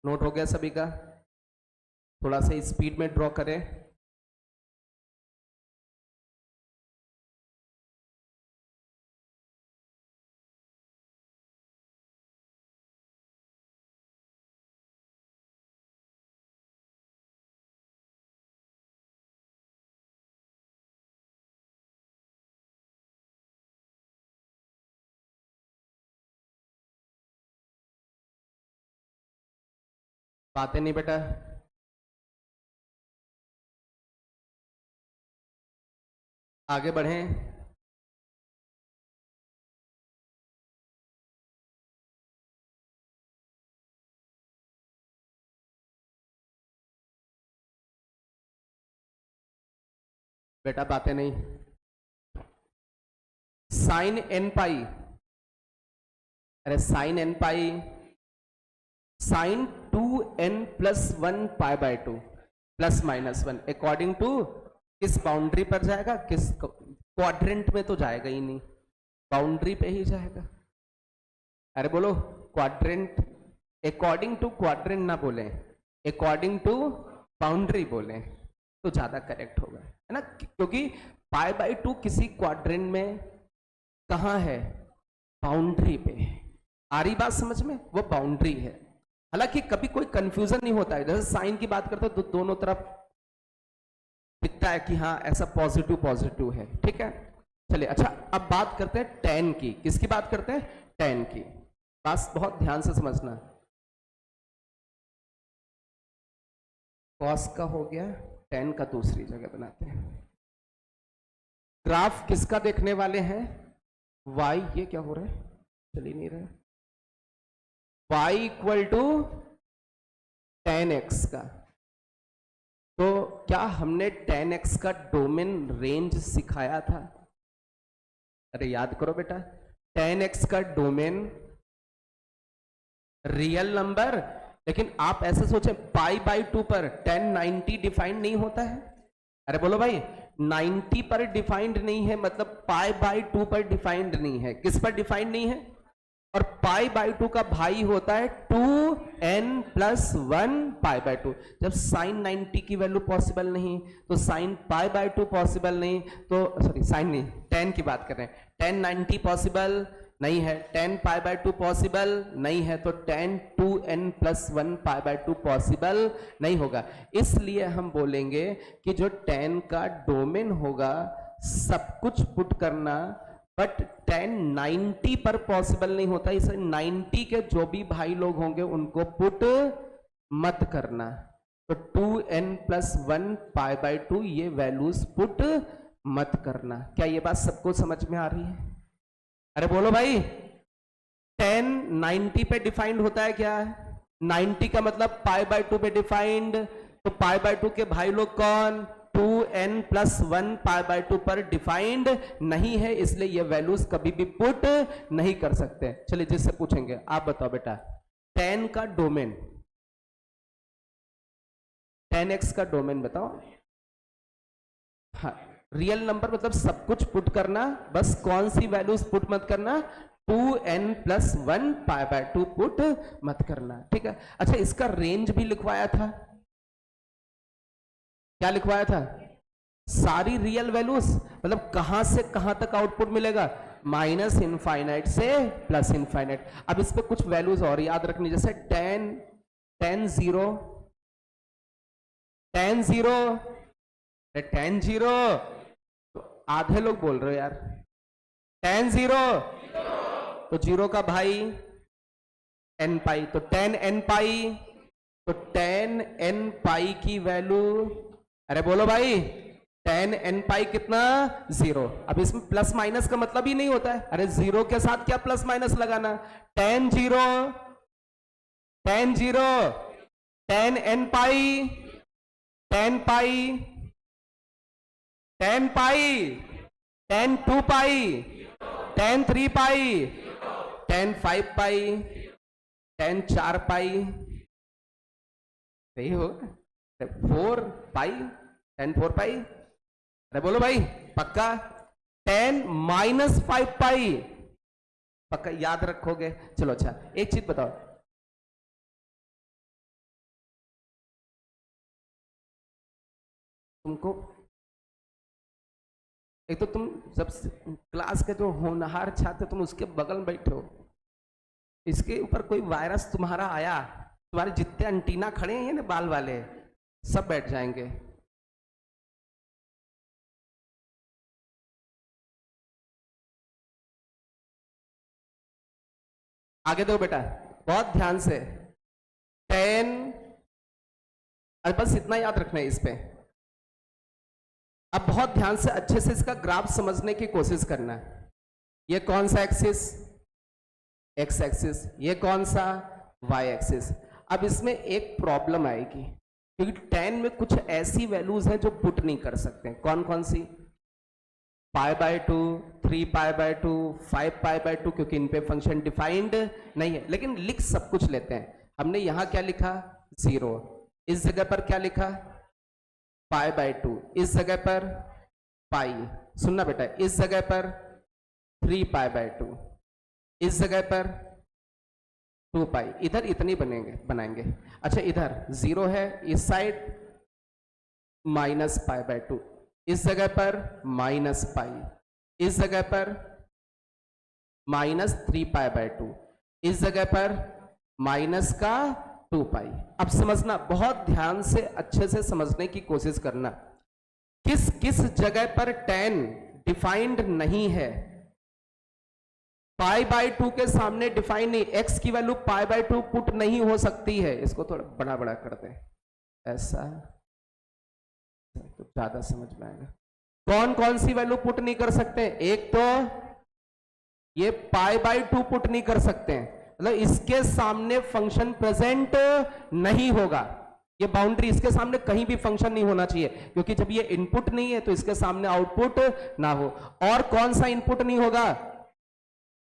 नोट हो गया सभी का? थोड़ा सा स्पीड में ड्रॉ करें। बातें नहीं बेटा, आगे बढ़ें। बेटा बातें नहीं। साइन एन पाई, अरे sine n pi, sine 2n plus 1 pi by 2 plus minus 1 according to किस बाउंड्री पर जाएगा, किस क्वाड्रेंट में तो जाएगा ही नहीं, बाउंड्री पे ही जाएगा। अरे बोलो क्वाड्रेंट, अकॉर्डिंग टू क्वाड्रेंट ना बोले, अकॉर्डिंग टू बाउंड्री बोले तो ज्यादा करेक्ट होगा, है ना, क्योंकि पाई बाय 2 किसी क्वाड्रेंट में कहां है, बाउंड्री पे। आ रही बात समझ में, वो बाउंड्री है। हालांकि कभी कोई कंफ्यूजन नहीं होता है, जैसे साइन की बात करते हो तो दोनों तरफ दिखता है कि हाँ ऐसा पॉजिटिव पॉजिटिव है, ठीक है। चलिए अच्छा, अब बात करते हैं टेन की। किसकी बात करते हैं, टेन की। बात बहुत ध्यान से समझना। कॉस का हो गया, टेन का दूसरी जगह बनाते हैं। ग्राफ किसका देखने वाले हैं, y, ये क्या हो रहा है, चल ही नहीं रहा, y equal to tan x का। तो क्या हमने टेन एक्स का डोमेन रेंज सिखाया था, अरे याद करो बेटा, टेन एक्स का डोमेन रियल नंबर, लेकिन आप ऐसे सोचे पाई बाय 2 पर 1090 डिफाइंड नहीं होता है। अरे बोलो भाई 90 पर डिफाइंड नहीं है, मतलब पाई बाय 2 पर डिफाइंड नहीं है। किस पर डिफाइंड नहीं है, और पाई बाय 2 का भाई होता है 2n प्लस 1 पाई बाय 2। जब साइन 90 की वैल्यू पॉसिबल नहीं तो साइन पाई बाय 2 पॉसिबल नहीं, तो सॉरी साइन नहीं, 10 की बात कर रहे हैं, 1090 पॉसिबल नहीं है, 10 पाई बाय 2 पॉसिबल नहीं है, तो 10 2n plus 1 pi by 2 possible नहीं होगा। इसलिए हम बोलेंगे कि जो 10 का डोमेन होगा सब कुछ पुट करना, बट 1090 पर पॉसिबल नहीं होता, इसलिए 90 के जो भी भाई लोग होंगे उनको पुट मत करना। तो 2n प्लस 1 पाई बाय 2 ये वैल्यूज पुट मत करना। क्या ये बात सबको समझ में आ रही है, अरे बोलो भाई। 10 90 पे डिफाइंड होता है क्या, 90 का मतलब पाई बाय 2 पे डिफाइंड, तो पाई बाय 2 के भाई लोग कौन, 2n प्लस 1 पाई बाय 2 पर डिफाइंड नहीं है, इसलिए ये वैल्यूज कभी भी पुट नहीं कर सकते। चलिए जिससे पूछेंगे, आप बताओ बेटा 10 का डोमेन, 10x का डोमेन बताओ। हाँ, रियल नंबर मतलब सब कुछ पुट करना, बस कौन सी वैल्यूज पुट मत करना, 2n plus 1 pi by 2 put मत करना, ठीक है। अच्छा इसका रेंज भी लिखवाया था, क्या लिखवाया था, सारी रियल वैल्यूज, मतलब कहां से कहां तक आउटपुट मिलेगा, माइनस इनफाइनाइट से प्लस इनफाइनाइट। अब इस पे कुछ वैल्यूज और याद रखनी, जैसे 10 10 0 10 0 10 0, तो आधे लोग बोल रहे हो यार 10 0, तो 0 का भाई n पाई, तो 10 n पाई, तो 10 n पाई की वैल्यू, अरे बोलो भाई 10 n पाई कितना, 0। अब इसमें प्लस माइनस का मतलब ही नहीं होता है, अरे 0 के साथ क्या प्लस माइनस लगाना, 10 0 10 0 10 n पाई 10 पाई 10 पाई 10 2 पाई 10 3 पाई 10 5 पाई 10 4 पाई, सही हो, 4 पाई 10 4 पाई, अरे बोलो भाई पक्का, 10 माइनस 5 पाई, पक्का याद रखोगे। चलो अच्छा एक चीज बताओ, तुमको एक तो तुम जब क्लास के जो होनहार छात्र तुम उसके बगल में बैठे हो, इसके ऊपर कोई वायरस तुम्हारा आया, तुम्हारे जितने एंटीना खड़े हैं ना बाल वाले सब बैठ जाएंगे। आगे दो बेटा बहुत ध्यान से, 10 और बस इतना याद रखना है इस पे। अब बहुत ध्यान से अच्छे से इसका ग्राफ समझने की कोशिश करना है। ये कौन सा एक्सिस? X axis. ये कौन सा? Y axis. अब इसमें एक प्रॉब्लम आएगी, क्योंकि tan में कुछ ऐसी वैल्यूज हैं जो पुट नहीं कर सकते। कौन कौन सी? π/2, 3π/2, 5π/2, क्योंकि इन पे फंक्शन डिफाइंड नहीं है। लेकिन लिख सब कुछ लेते हैं। हमने यहां क्या लिखा? 0। इस जगह पर क्या लिखा? π/2। इस जगह पर पाई। सुनना बेटा, इस जगह पर 3π/2, इस जगह पर 2π। इधर इतनी बनाएंगे। अच्छा, इधर 0 है, इस साइड -π/2, इस जगह पर -π, इस जगह पर -3π/2, इस जगह पर -2π। अब समझना, बहुत ध्यान से अच्छे से समझने की कोशिश करना। किस किस जगह पर tan डिफाइंड नहीं है? π/2 के सामने डिफाइन नहीं, x की वैल्यू π/2 पुट नहीं हो सकती है। इसको थोड़ा बड़ा बड़ा कर दे, ऐसा तो ज्यादा समझ में आएगा। कौन कौन सी वैल्यू पुट नहीं कर सकते? एक तो ये π/2 पुट नहीं कर सकते, मतलब इसके सामने फंक्शन प्रेजेंट नहीं होगा। ये बाउंड्री, इसके सामने कहीं भी फंक्शन नहीं होना चाहिए, क्योंकि जब ये इनपुट नहीं है तो इसके सामने आउटपुट ना हो। और कौन सा इनपुट नहीं होगा?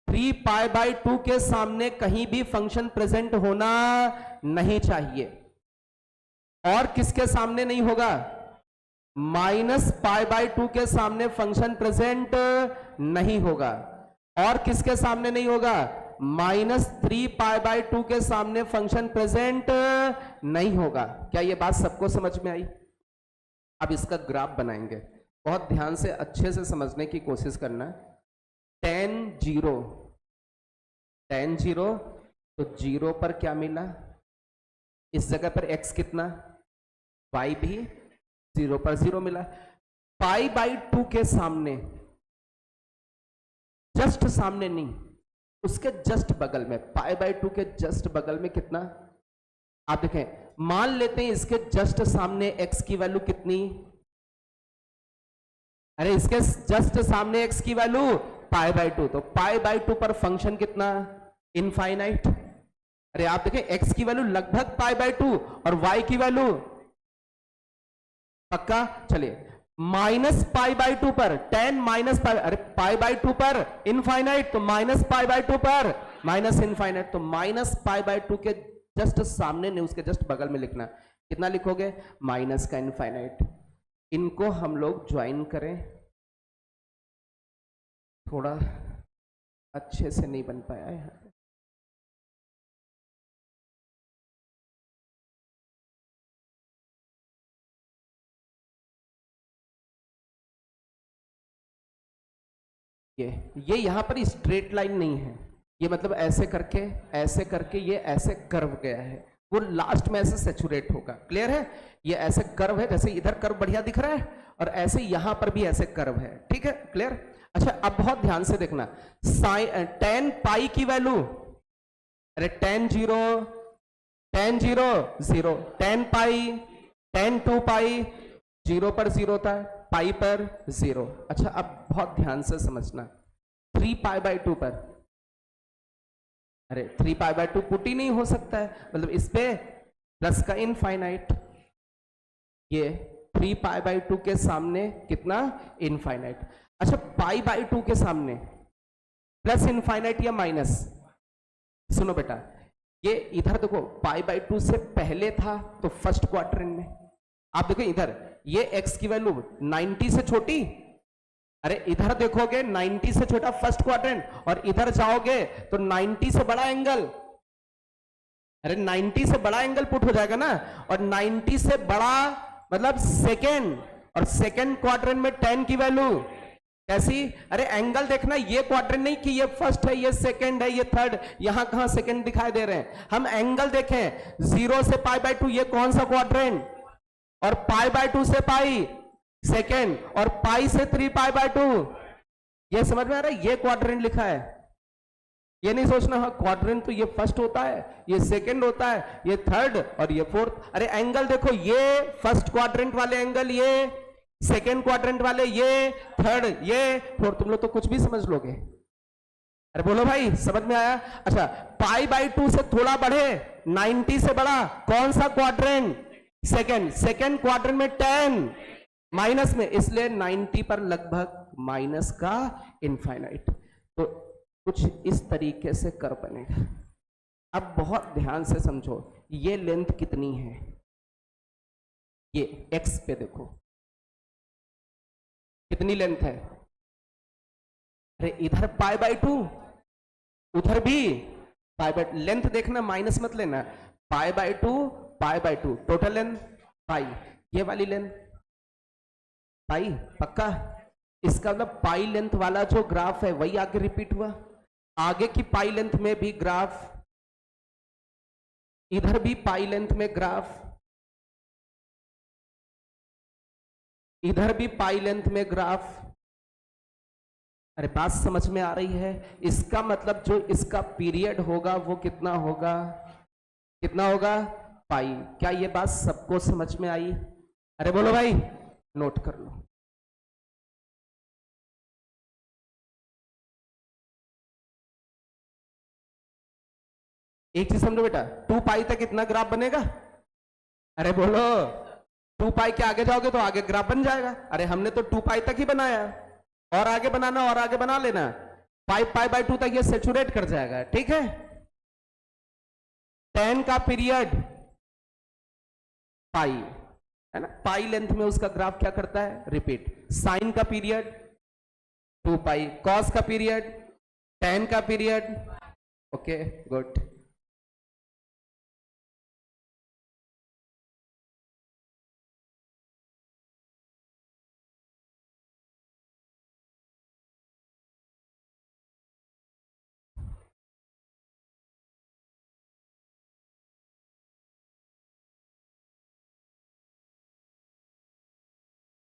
3π/2 के सामने कहीं भी फंक्शन प्रेजेंट होना नहीं चाहिए। और किसके सामने नहीं होगा? -π/2 के सामने फंक्शन प्रेजेंट नहीं होगा। और किसके सामने नहीं होगा? -3π/2 के सामने फंक्शन प्रेजेंट नहीं होगा। क्या ये बात सबको समझ में आई? अब इसका ग्राफ बनाएंगे, बहुत ध्यान से अच्छे से समझने की कोशिश करना। tan 0, तो 0 पर क्या मिला? इस जगह पर x कितना? y भी 0 पर 0 मिला। π/2 के सामने, जस्ट सामने नहीं, उसके जस्ट बगल में, π/2 के जस्ट बगल में कितना? आप देखें, मान लेते हैं इसके जस्ट सामने x की वैल्यू कितनी? अरे इसके जस्ट सामने x की वैल्यू π/2, तो π/2 पर फंक्शन कितना? इनफाइनाइट। अरे आप देखें, x की वैल्यू लगभग π/2 और y की वैल्यू पक्का। चलिए, -π/2 पर tan -π, अरे π/2 पर इनफाइनाइट, तो -π/2 पर माइनस इनफाइनाइट, तो -π/2 के जस्ट सामने नहीं, उसके जस्ट बगल में लिखना। कितना लिखोगे? माइनस का इनफाइनाइट। इनको हम लोग ज्वाइन करें, थोड़ा अच्छे से नहीं बन पाया है। ये यहां पर स्ट्रेट लाइन नहीं है, ये मतलब ऐसे करके ये ऐसे कर्व गया है, वो लास्ट में ऐसे सैचुरेट होगा। क्लियर है? ये ऐसे कर्व है, जैसे इधर कर्व बढ़िया दिख रहा है और ऐसे यहां पर भी ऐसे कर्व है। ठीक है? क्लियर? अच्छा, अब बहुत ध्यान से देखना, tan पाई की वैल्यू, अरे tan 0 0, tan पाई, tan 2π 0 पर 0 था, पाई पर 0। अच्छा, अब बहुत ध्यान से समझना, 3π/2 पर, अरे 3π/2 पुट ही नहीं हो सकता है, मतलब इस पे प्लस का इनफाइनाइट, ये 3π/2 के सामने कितना? इनफाइनाइट। अच्छा, π/2 के सामने प्लस इनफाइनाइट या माइनस? सुनो बेटा, ये इधर देखो, π/2 से पहले था तो फर्स्ट क्वाड्रेंट में, आप देखो इधर ये x की वैल्यू 90 से छोटी, अरे इधर देखोगे 90 से छोटा फर्स्ट क्वाड्रेंट, और इधर जाओगे तो 90 से बड़ा एंगल, अरे 90 से बड़ा एंगल पुट हो जाएगा ना, और 90 से बड़ा मतलब सेकेंड, और सेकेंड क्वाड्रेंट में tan की वैल्यू कैसी? अरे एंगल देखना, ये क्वाड्रेंट नहीं कि ये फर्स्ट है, ये सेकंड है, ये थर्ड, यहां कहां सेकंड दिखाई दे रहे हैं, हम एंगल देखें। 0 से π/2 ये कौन सा क्वाड्रेंट, और π/2 से पाई सेकेंड, और पाई से 3π/2, ये समझ में आ रहा है? ये क्वाड्रेंट लिखा है, ये नहीं सोचना हाँ क्वाड्रेंट तो ये फर्स्ट होता है, ये सेकंड होता है, ये थर्ड और ये फोर्थ। अरे एंगल देखो, ये फर्स्ट क्वाड्रेंट वाले एंगल, ये सेकंड क्वाड्रेंट वाले, ये थर्ड, ये फोर्थ। तुम लोग तो कुछ भी समझ लोगे। अरे बोलो भाई, समझ में आया? अच्छा, π/2 से थोड़ा बढ़े, 90 से बड़ा कौन सा क्वाड्रेंट? सेकंड। सेकंड क्वाड्रेंट में 10 माइनस में, इसलिए 90 पर लगभग माइनस का इनफाइनाइट। तो कुछ इस तरीके से कर बनेगा। अब बहुत ध्यान से समझो, ये लेंथ कितनी है, ये x पे देखो कितनी लेंथ है। अरे इधर π/2, उधर भी π/2। लेंथ देखना, माइनस मत लेना। π/2 टोटल लेंथ पाई, ये वाली लेंथ पाई, पक्का? इसका मतलब पाई लेंथ वाला जो ग्राफ है वही आगे रिपीट हुआ। आगे की पाई लेंथ में भी ग्राफ, इधर भी पाई लेंथ में ग्राफ, इधर भी पाई लेंथ में ग्राफ। अरे बात समझ में आ रही है? इसका मतलब जो इसका पीरियड होगा वो कितना होगा? कितना होगा? पाई। क्या ये बात सबको समझ में आई? अरे बोलो भाई, नोट कर लो। एक चीज समझो बेटा, 2π तक इतना ग्राफ बनेगा? अरे बोलो, 2π के आगे जाओगे तो आगे ग्राफ बन जाएगा। अरे हमने तो 2π तक ही बनाया, और आगे बनाना और आगे बना लेना। π/2 तक ये सेचुरेट कर जाएगा, ठीक है? 10 का पीरियड पाई है ना, पाई लेंथ में उसका ग्राफ क्या करता है? रिपीट। साइन का पीरियड 2π, कॉस का पीरियड 10 का पीरियड। Okay good.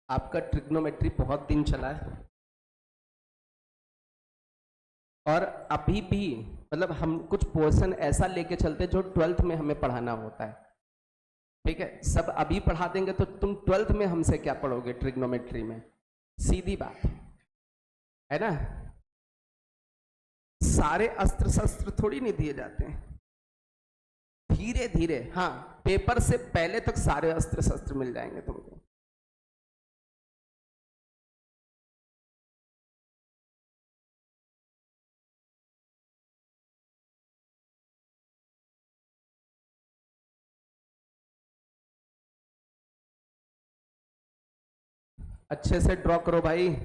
आपका ट्रिग्नोमेट्री बहुत दिन चला है, और अभी भी मतलब हम कुछ पोर्शन ऐसा लेके चलते जो 12th में हमें पढ़ाना होता है, ठीक है? सब अभी पढ़ा देंगे तो तुम 12th में हमसे क्या पढ़ोगे ट्रिग्नोमेट्री में? सीधी बात है ना? सारे अस्त्र शस्त्र थोड़ी नहीं दिए जाते हैं, धीरे धीरे। हाँ, पेपर से पहले तक सारे अस्त्र शस्त्र मिल जाएंगे तुमको। अच्छे से ड्रॉ करो भाई।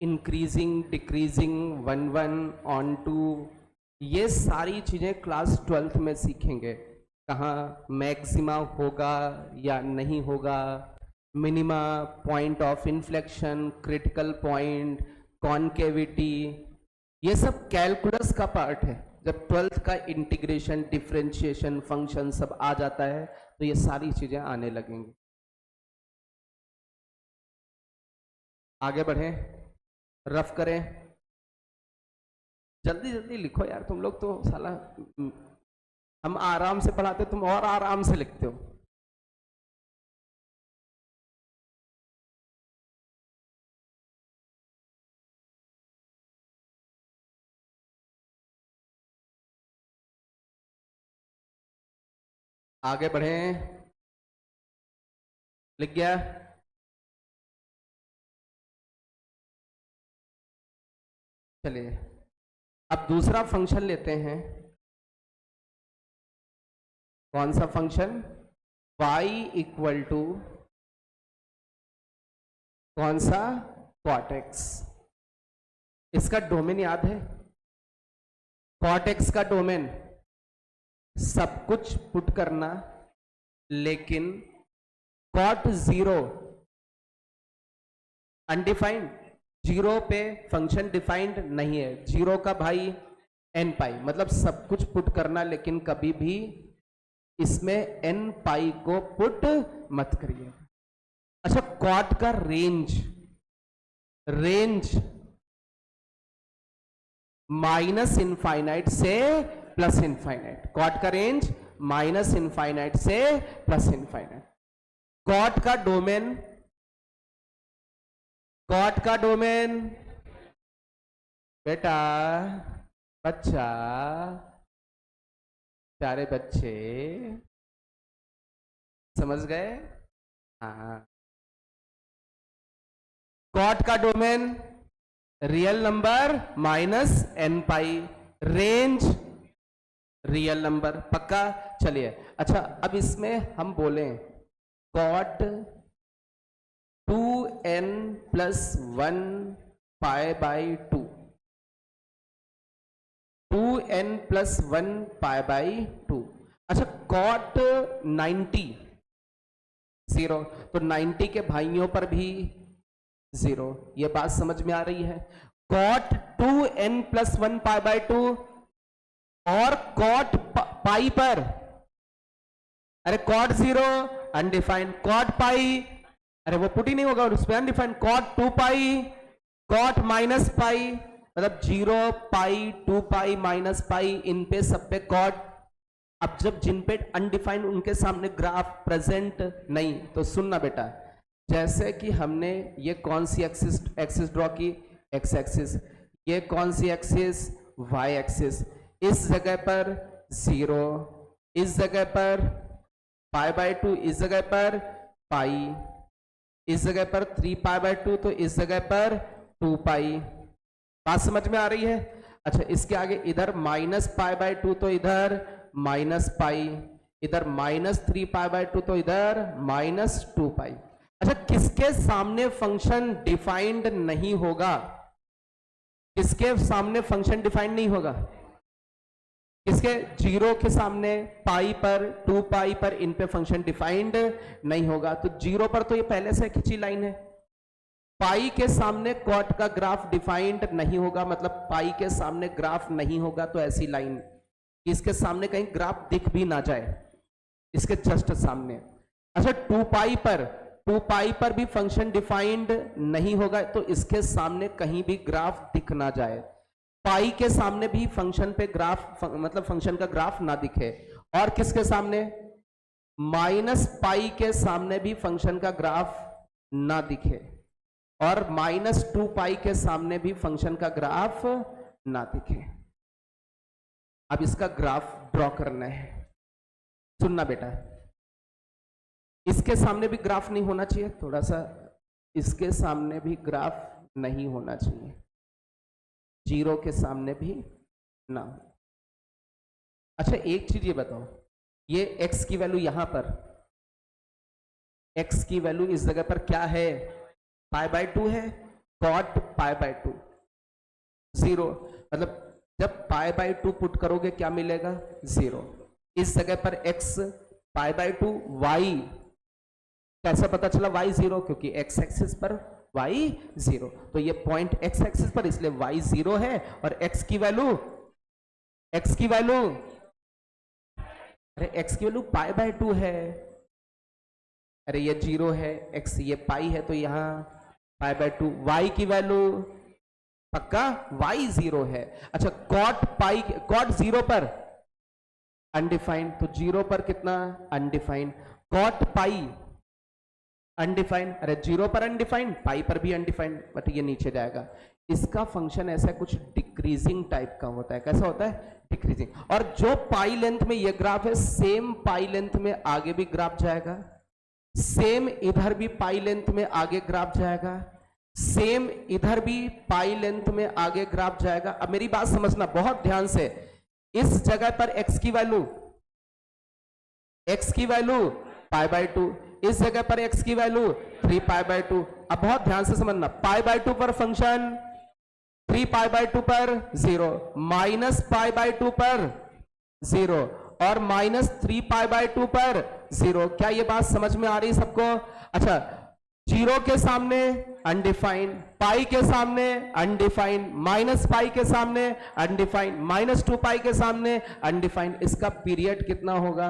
इंक्रीजिंग, डिक्रीजिंग, 1 1 ऑन टू, ये सारी चीजें क्लास 12th में सीखेंगे। कहाँ मैक्सिमा होगा या नहीं होगा, minima, point of inflection, critical point, concavity, ये सब कैलकुलस का पार्ट है। जब 12th का इंटीग्रेशन, डिफरेंशिएशन, फंक्शन सब आ जाता है तो ये सारी चीजें आने लगेंगी। आगे बढ़ें, रफ करें, जल्दी जल्दी लिखो यार। तुम लोग तो साला, हम आराम से पढ़ाते, तुम और आराम से लिखते हो। आगे बढ़ें, लिख गया। चलिए अब दूसरा फंक्शन लेते हैं। कौन सा फंक्शन? y इक्वल टू कौन सा? cot x। इसका डोमेन याद है? cot x का डोमेन सब कुछ पुट करना, लेकिन cot 0 अनडिफाइंड, 0 पे फंक्शन डिफाइंड नहीं है। 0 का भाई n पाई, मतलब सब कुछ पुट करना, लेकिन कभी भी इसमें n पाई को पुट मत करिए। अच्छा, cot का रेंज माइनस इनफाइनाइट से प्लस इनफाइनाइट। cot का रेंज माइनस इनफाइनाइट से प्लस इनफाइनाइट। cot का डोमेन बेटा, बच्चा, प्यारे बच्चे समझ गए? हाँ, cot का domain real number minus n पाई, रेंज रियल नंबर, पक्का? चलिए अच्छा, अब इसमें हम बोलें cot 2n plus 1 pi by 2, 2n plus 1 pi by 2। अच्छा, cot 90 0, तो 90 के भाइयों पर भी 0। ये बात समझ में आ रही है? cot 2n plus 1 pi by 2 और cot पाई पर, अरे cot 0 अनडिफाइंड, cot पाई अरे वो पुट ही नहीं होगा उस पर, अनडिफाइंड, cot 2 पाई, cot माइनस पाई, मतलब 0 पाई 2 पाई माइनस पाई, इन पे सब पे cot। अब जब जिन पे अनडिफाइंड उनके सामने ग्राफ प्रेजेंट नहीं, तो सुनना बेटा, जैसे कि हमने ये कौन सी एक्सिस ड्रॉ की? X axis. ये कौन सी एक्सिस? Y axis. इस जगह पर 0, इस जगह पर पाई बाई 2, इस जगह पर पाई, इस जगह पर 3 पाई बाई 2, तो इस जगह पर 2 पाई। बात समझ में आ रही है? अच्छा, इसके आगे इधर माइनस पाई बाई 2, तो इधर माइनस पाई, इधर माइनस 3 पाई बाई 2, तो इधर माइनस 2 पाई। अच्छा, किसके सामने फंक्शन डिफाइंड नहीं होगा? किसके सामने फंक्शन डिफाइंड नहीं होगा? किसके? 0 के सामने, पाई पर, 2 पाई पर, इन पे फंक्शन डिफाइंड नहीं होगा। तो 0 पर तो ये पहले से खिंची लाइन है। पाई के सामने cot का ग्राफ डिफाइंड नहीं होगा, मतलब पाई के सामने ग्राफ नहीं होगा, तो ऐसी लाइन इसके सामने कहीं ग्राफ दिख भी ना जाए, इसके जस्ट सामने। अच्छा, 2 पाई पर भी फंक्शन डिफाइंड नहीं होगा, तो इसके सामने कहीं भी ग्राफ दिख ना जाए। पाई के सामने भी फंक्शन पे ग्राफ, मतलब फंक्शन का ग्राफ ना दिखे। और किसके सामने? माइनस पाई के सामने भी फंक्शन का ग्राफ ना दिखे, और माइनस 2 पाई के सामने भी फंक्शन का ग्राफ ना दिखे। अब इसका ग्राफ ड्रॉ करना है। सुनना बेटा, इसके सामने भी ग्राफ नहीं होना चाहिए, थोड़ा सा इसके सामने भी ग्राफ नहीं होना चाहिए, 0 के सामने भी ना। अच्छा, एक चीज ये बताओ, ये x की वैल्यू यहां पर, x की वैल्यू इस जगह पर क्या है? पाई बाई 2 है, cot पाई बाई 2 0, मतलब जब पाई बाई 2 पुट करोगे क्या मिलेगा? 0। इस जगह पर x पाई बाई 2, y कैसे पता चला y 0? क्योंकि x एक्सिस पर y 0, तो ये पॉइंट x एक्सिस पर, इसलिए y 0 है। और x की वैल्यू अरे x की वैल्यू पाई बाई 2 है, अरे ये 0 है, x ये पाई है, तो यहां पाई बाई 2। y की वैल्यू पक्का y 0 है। अच्छा, cot 0 पर अनडिफाइंड, तो 0 पर कितना? अनडिफाइंड। cot पाई अनडिफाइंड, अरे जीरो पर अनडिफाइंड, पाई पर भी अनडिफाइंड, बट ये नीचे जाएगा। इसका फंक्शन ऐसा कुछ डिक्रीजिंग टाइप का होता है। कैसा होता है? डिक्रीजिंग। और जो पाई लेंथ में ये ग्राफ है, सेम पाई लेंथ में आगे भी ग्राफ जाएगा, सेम इधर भी पाई लेंथ में आगे ग्राफ जाएगा, सेम इधर भी पाई लेंथ में आगे ग्राफ जाएगा। अब मेरी बात समझना बहुत ध्यान से, इस जगह पर x की वैल्यू पाई बाय 2, इस जगह पर x की वैल्यू 3 पाई बाय 2। अब बहुत ध्यान से समझना, पाई बाय 2 पर फंक्शन, 3 पाई बाय 2 पर 0, माइनस पाई बाय 2 पर 0 और माइनस 3 पाई बाय 2 पर 0। क्या ये बात समझ में आ रही सबको? अच्छा, जीरो के सामने अनडिफाइंड, पाई के सामने अनडिफाइंड, माइनस पाई के सामने अनडिफाइंड, माइनस 2 पाई के सामने अनडिफाइंड। इसका पीरियड कितना होगा?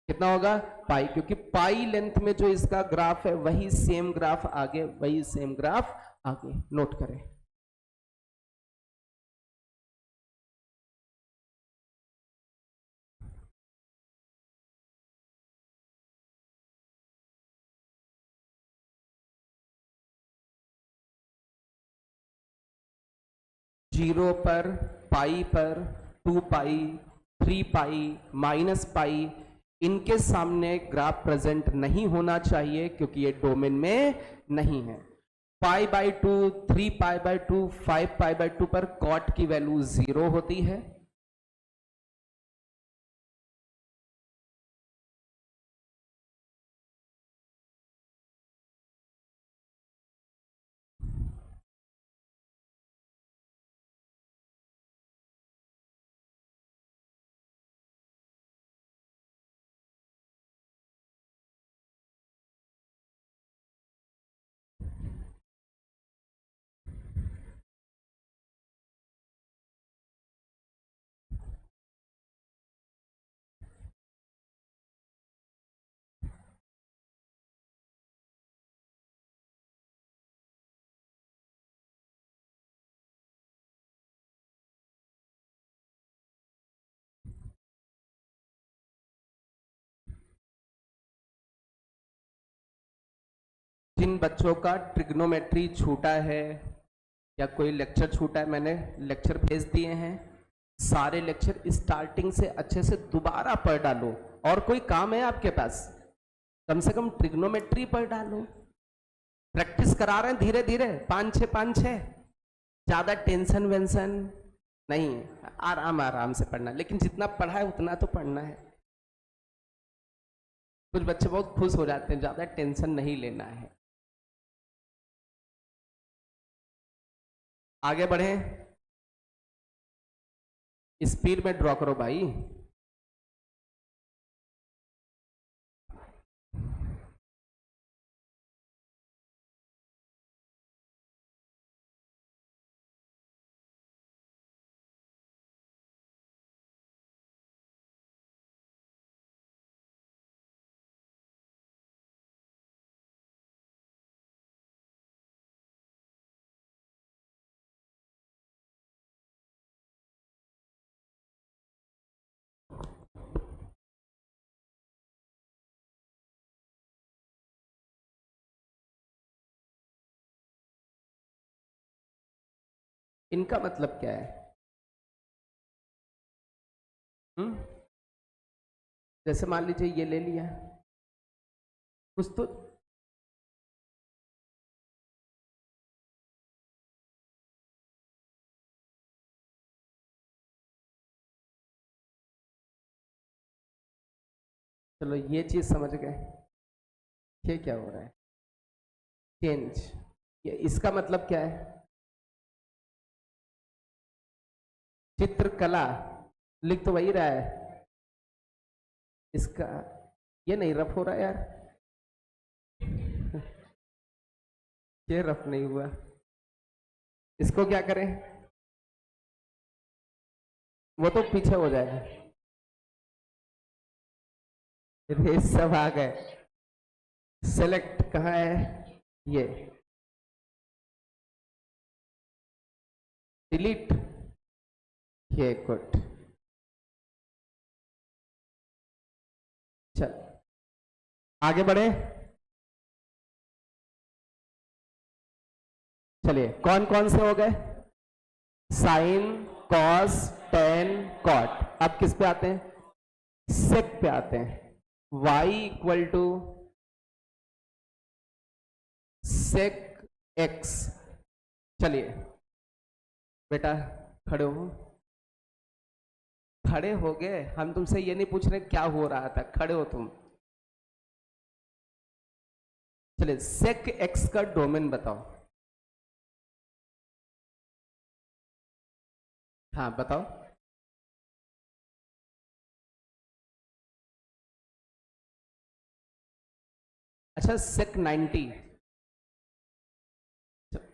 कितना होगा? पाई, क्योंकि पाई लेंथ में जो इसका ग्राफ है वही सेम ग्राफ आगे, वही सेम ग्राफ आगे। नोट करें। जीरो पर, पाई पर, 2 पाई, 3 पाई, माइनस पाई, इनके सामने ग्राफ प्रेजेंट नहीं होना चाहिए क्योंकि ये डोमेन में नहीं है। पाई by 2, 3 pi by 2, 5 pi by 2 पर कॉट की वैल्यू 0 होती है। जिन बच्चों का ट्रिग्नोमेट्री छूटा है या कोई लेक्चर छूटा है, मैंने लेक्चर भेज दिए हैं। सारे लेक्चर स्टार्टिंग से अच्छे से दोबारा पढ़ डालो। और कोई काम है आपके पास? कम से कम ट्रिग्नोमेट्री पढ़ डालो। प्रैक्टिस करा रहे हैं धीरे धीरे, 5-6 ज्यादा टेंशन वेंशन नहीं, आराम आराम से पढ़ना, लेकिन जितना पढ़ा है उतना तो पढ़ना है। कुछ बच्चे बहुत खुश हो जाते हैं, ज्यादा टेंशन नहीं लेना है। आगे बढ़े, स्पीड में ड्रॉ करो भाई। इनका मतलब क्या है? जैसे मान लीजिए ये ले लिया कुछ तो, चलो ये चीज समझ गए। ये क्या हो रहा है? चेंज। ये इसका मतलब क्या है? चित्रकला लिख तो वही रहा है। इसका ये नहीं रफ हो रहा यार। ये रफ नहीं हुआ, इसको क्या करें? वो तो पीछे हो जाएगा। ये सब आ गए। सेलेक्ट कहाँ है? ये डिलीट, ये गुड। चल आगे बढ़े। चलिए कौन कौन से हो गए? Sine, cos, tan, cot. अब किस पे आते हैं? सेक पे आते हैं। y equal to sec x। चलिए बेटा खड़े हो। खड़े हो गए? हम तुमसे ये नहीं पूछ रहे क्या हो रहा था, खड़े हो तुम। चलिए सेक x का डोमेन बताओ। हाँ बताओ। अच्छा सेक 90,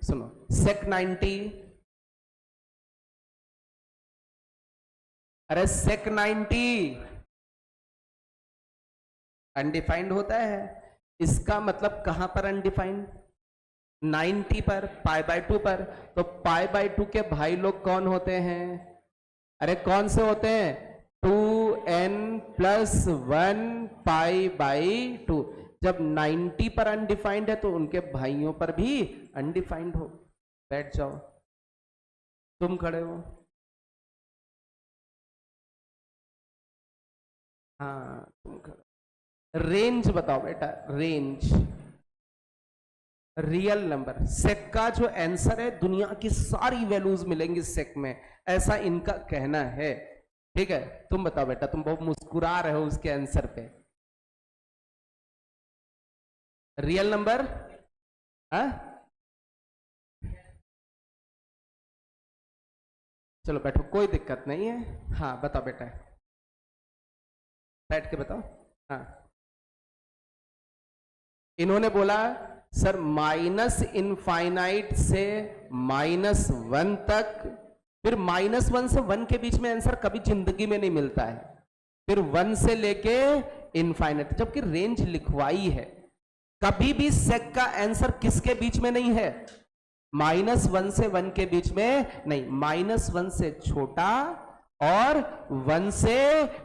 सुनो सेक 90, अरे सेक 90 अनडिफाइंड होता है। इसका मतलब कहां पर अनडिफाइंड? 90 पर, पाई बाय 2 पर। तो पाई बाय 2 के भाई लोग कौन होते हैं? अरे कौन से होते हैं? 2n plus 1 pi by 2। जब 90 पर अनडिफाइंड है तो उनके भाइयों पर भी अनडिफाइंड हो। बैठ जाओ। तुम खड़े हो। हाँ तुम खड़े। रेंज बताओ बेटा, रेंज रियल नंबर। सेक का जो आंसर है, दुनिया की सारी वैल्यूज मिलेंगी सेक में, ऐसा इनका कहना है। ठीक है, तुम बताओ बेटा, तुम बहुत मुस्कुरा रहे हो उसके आंसर पे। Real number? हाँ चलो बैठो, कोई दिक्कत नहीं है। हाँ बताओ बेटा, बैठ के बताओ। हाँ इन्होंने बोला सर माइनस इनफाइनाइट से -1 तक, फिर -1 से 1 के बीच में आंसर कभी जिंदगी में नहीं मिलता है, फिर 1 से लेके इनफाइनाइट, जबकि रेंज लिखवाई है। कभी भी सेक का आंसर किसके बीच में नहीं है? -1 से 1 के बीच में नहीं, -1 से छोटा और 1 से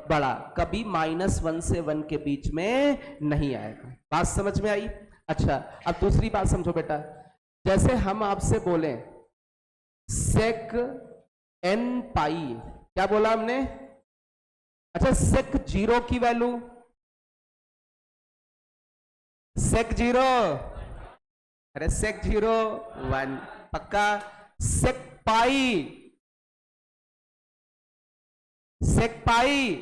बड़ा, कभी -1 से 1 के बीच में नहीं आएगा। बात समझ में आई? अच्छा अब दूसरी बात समझो बेटा। जैसे हम आपसे बोले सेक n पाई, क्या बोला हमने? अच्छा सेक 0 की वैल्यू, सेक 0, अरे सेक 0 1 पक्का। सेक पाई, सेक पाई,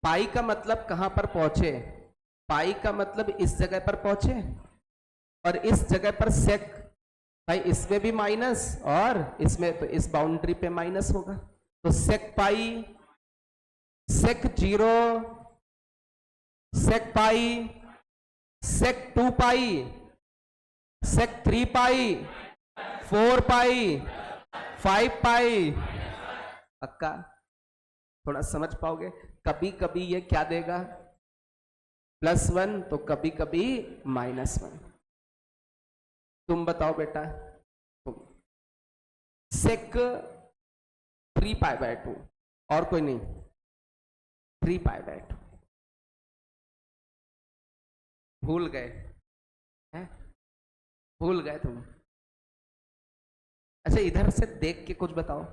पाई का मतलब कहां पर पहुंचे? पाई का मतलब इस जगह पर पहुंचे, और इस जगह पर सेक, भाई इसमें भी माइनस और इसमें, तो इस बाउंड्री पे माइनस होगा। तो सेक पाई, सेक 0, सेक पाई, सेक 2 पाई, सेक 3 पाई, 4 पाई, 5 पाई। पक्का? थोड़ा समझ पाओगे? कभी कभी ये क्या देगा? +1, तो कभी कभी -1। तुम बताओ बेटा, तुम सेक 3 पाई बाय 2, और कोई नहीं, 3 पाई बाय 2। भूल गए हैं? भूल गए तुम? अच्छा इधर से देख के कुछ बताओ।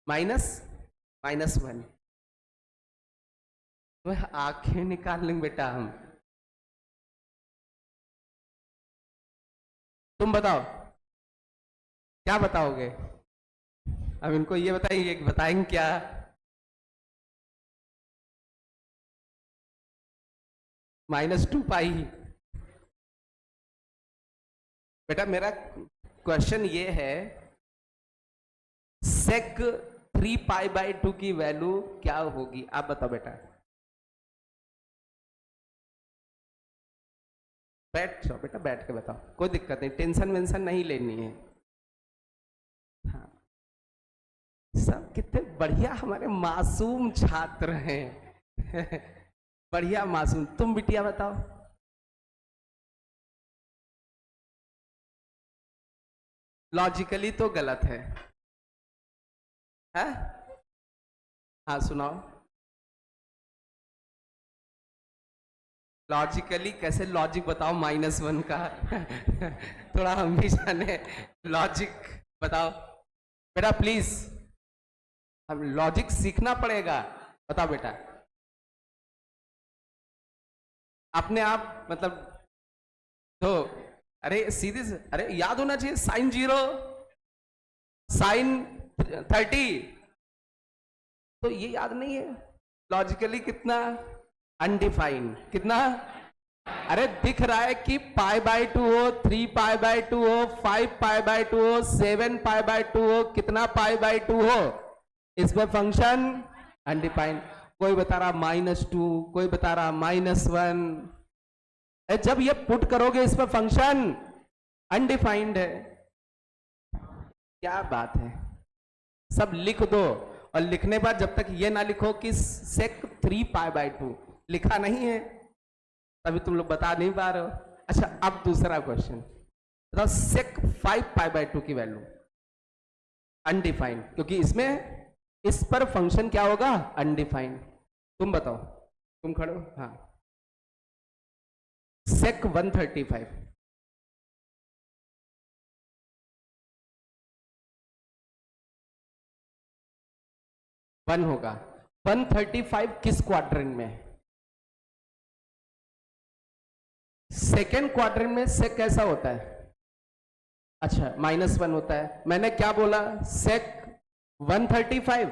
-1, वह आंखें निकाल लेंगे बेटा हम। तुम बताओ क्या बताओगे? अब इनको ये बताइए, बताएंगे क्या? -2 पाई। बेटा मेरा क्वेश्चन ये है, सेक 3 पाई बाय 2 की वैल्यू क्या होगी? आप बताओ बेटा। बैठ जाओ बेटा, बैठ के बताओ, कोई दिक्कत नहीं, टेंशन वेंशन नहीं लेनी है। हाँ सब कितने बढ़िया हमारे मासूम छात्र हैं। बढ़िया मासूम। तुम बिटिया बताओ। लॉजिकली तो गलत है, है? हाँ सुनाओ। लॉजिकली कैसे लॉजिक बताओ -1 का थोड़ा हम भी जाने लॉजिक बताओ बेटा प्लीज, हम लॉजिक सीखना पड़ेगा। बताओ बेटा, अपने आप मतलब तो अरे सीधे से, अरे याद होना चाहिए sin 0 sin 30, तो ये याद नहीं है। लॉजिकली कितना अनडिफाइंड, कितना, अरे दिख रहा है कि π/2 हो, 3π/2 हो, 5π/2 हो, 7π/2 हो, कितना π/2 हो, इसमें फंक्शन अनडिफाइंड। कोई बता रहा -2, कोई बता रहा -1। जब ये पुट करोगे इस पर फंक्शन अनडिफाइंड है। क्या बात है, सब लिख दो, और लिखने बाद जब तक ये ना लिखो कि sec 3π/2 लिखा नहीं है, तभी तुम लोग बता नहीं पा रहे हो। अच्छा, अब दूसरा क्वेश्चन बताओ, sec 5π/2 की वैल्यू अनडिफाइंड, क्योंकि इसमें इस पर फंक्शन क्या होगा, अनडिफाइंड। तुम बताओ, तुम खड़ो, हाँ। sec 135 1 होगा। 135 किस क्वाड्रेंट में है? सेकेंड क्वाड्रेंट में sec कैसा होता है? अच्छा, -1 होता है। मैंने क्या बोला, sec 135,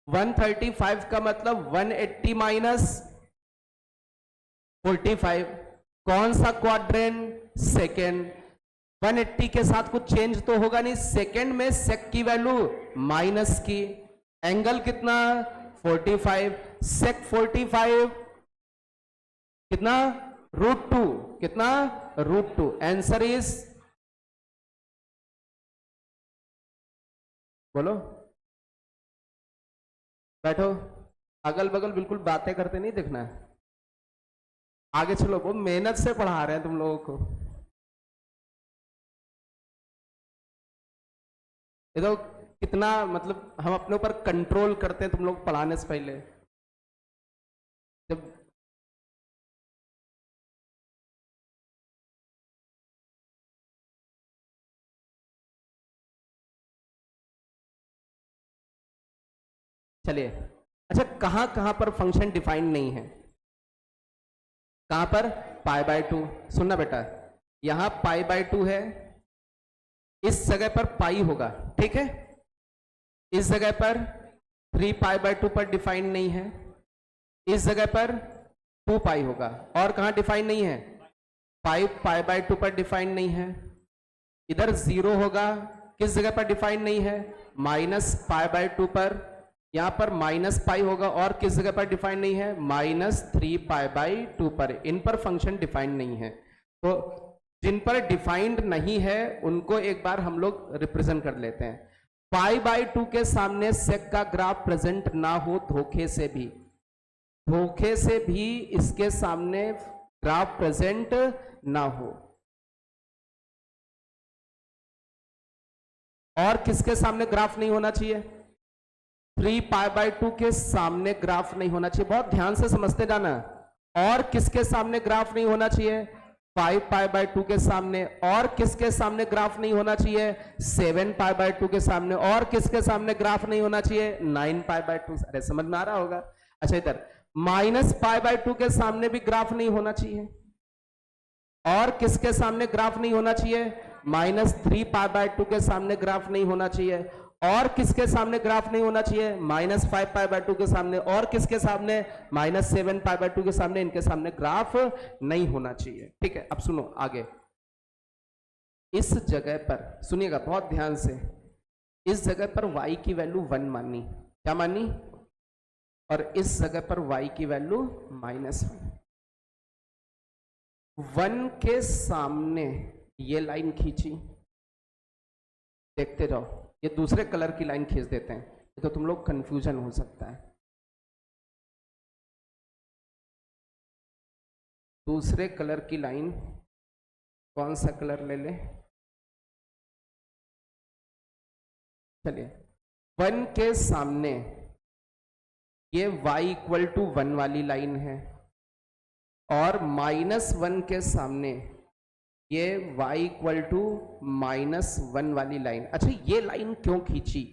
135 का मतलब 180 माइनस 45। कौन सा क्वाड्रेंट? सेकेंड। 180 के साथ कुछ चेंज तो होगा नहीं, सेकेंड में sec की वैल्यू माइनस की, एंगल कितना, 45, sec 45 कितना, √2, कितना, √2। आंसर इज, बोलो, बैठो, अगल बगल बिल्कुल बातें करते नहीं दिखना है, आगे चलो। वो मेहनत से पढ़ा रहे हैं तुम लोगों को। ये तो कितना मतलब हम अपने ऊपर कंट्रोल करते हैं तुम लोग पढ़ाने से पहले। जब चलिए, अच्छा कहां कहां पर फंक्शन डिफाइंड नहीं है? कहां पर? π/2। सुनना बेटा, यहां π/2 है, इस जगह पर पाई होगा, ठीक है। इस जगह पर 3π/2 पर डिफाइंड नहीं है, इस जगह पर 2π होगा, और कहां डिफाइंड नहीं है? 5π/2 पर डिफाइंड नहीं है। इधर 0 होगा, किस जगह पर डिफाइंड नहीं है? -π/2 पर। यहां पर -π होगा, और किस जगह पर डिफाइंड नहीं है? -3π/2 पर। इन पर फंक्शन डिफाइंड नहीं है। तो जिन पर डिफाइंड नहीं है उनको एक बार हम लोग रिप्रेजेंट कर लेते हैं। π/2 के सामने sec का ग्राफ प्रेजेंट ना हो, धोखे से भी इसके सामने ग्राफ प्रेजेंट ना हो। और किसके सामने ग्राफ नहीं होना चाहिए? 3π/2 के सामने ग्राफ नहीं होना चाहिए। बहुत ध्यान से समझते जाना। और किसके सामने ग्राफ नहीं होना चाहिए? 5π/2 के सामने। और किसके सामने ग्राफ नहीं होना चाहिए? 7π/2 के सामने। और किसके सामने ग्राफ नहीं होना चाहिए? 9π/2। अरे समझ में आ रहा होगा। अच्छा, इधर -π/2 के सामने भी ग्राफ नहीं होना चाहिए। और किसके सामने ग्राफ नहीं होना चाहिए? -3π/2 के सामने ग्राफ नहीं होना चाहिए। और किसके सामने ग्राफ नहीं होना चाहिए? -5π/2 के सामने। और किसके सामने? -7π/2 के सामने। इनके सामने ग्राफ नहीं होना चाहिए। ठीक है, अब सुनो आगे। इस जगह पर सुनिएगा बहुत ध्यान से, इस जगह पर y की वैल्यू 1 मानी। क्या मानी? और इस जगह पर y की वैल्यू -1। 1 के सामने ये लाइन खींची, देखते जाओ। ये दूसरे कलर की लाइन खींच देते हैं, तो तुम लोग कंफ्यूजन हो सकता है। दूसरे कलर की लाइन, कौन सा कलर ले ले? चलिए, 1 के सामने ये y = 1 वाली लाइन है, और -1 के सामने ये y इक्वल टू -1 वाली लाइन। अच्छा, ये लाइन क्यों खींची?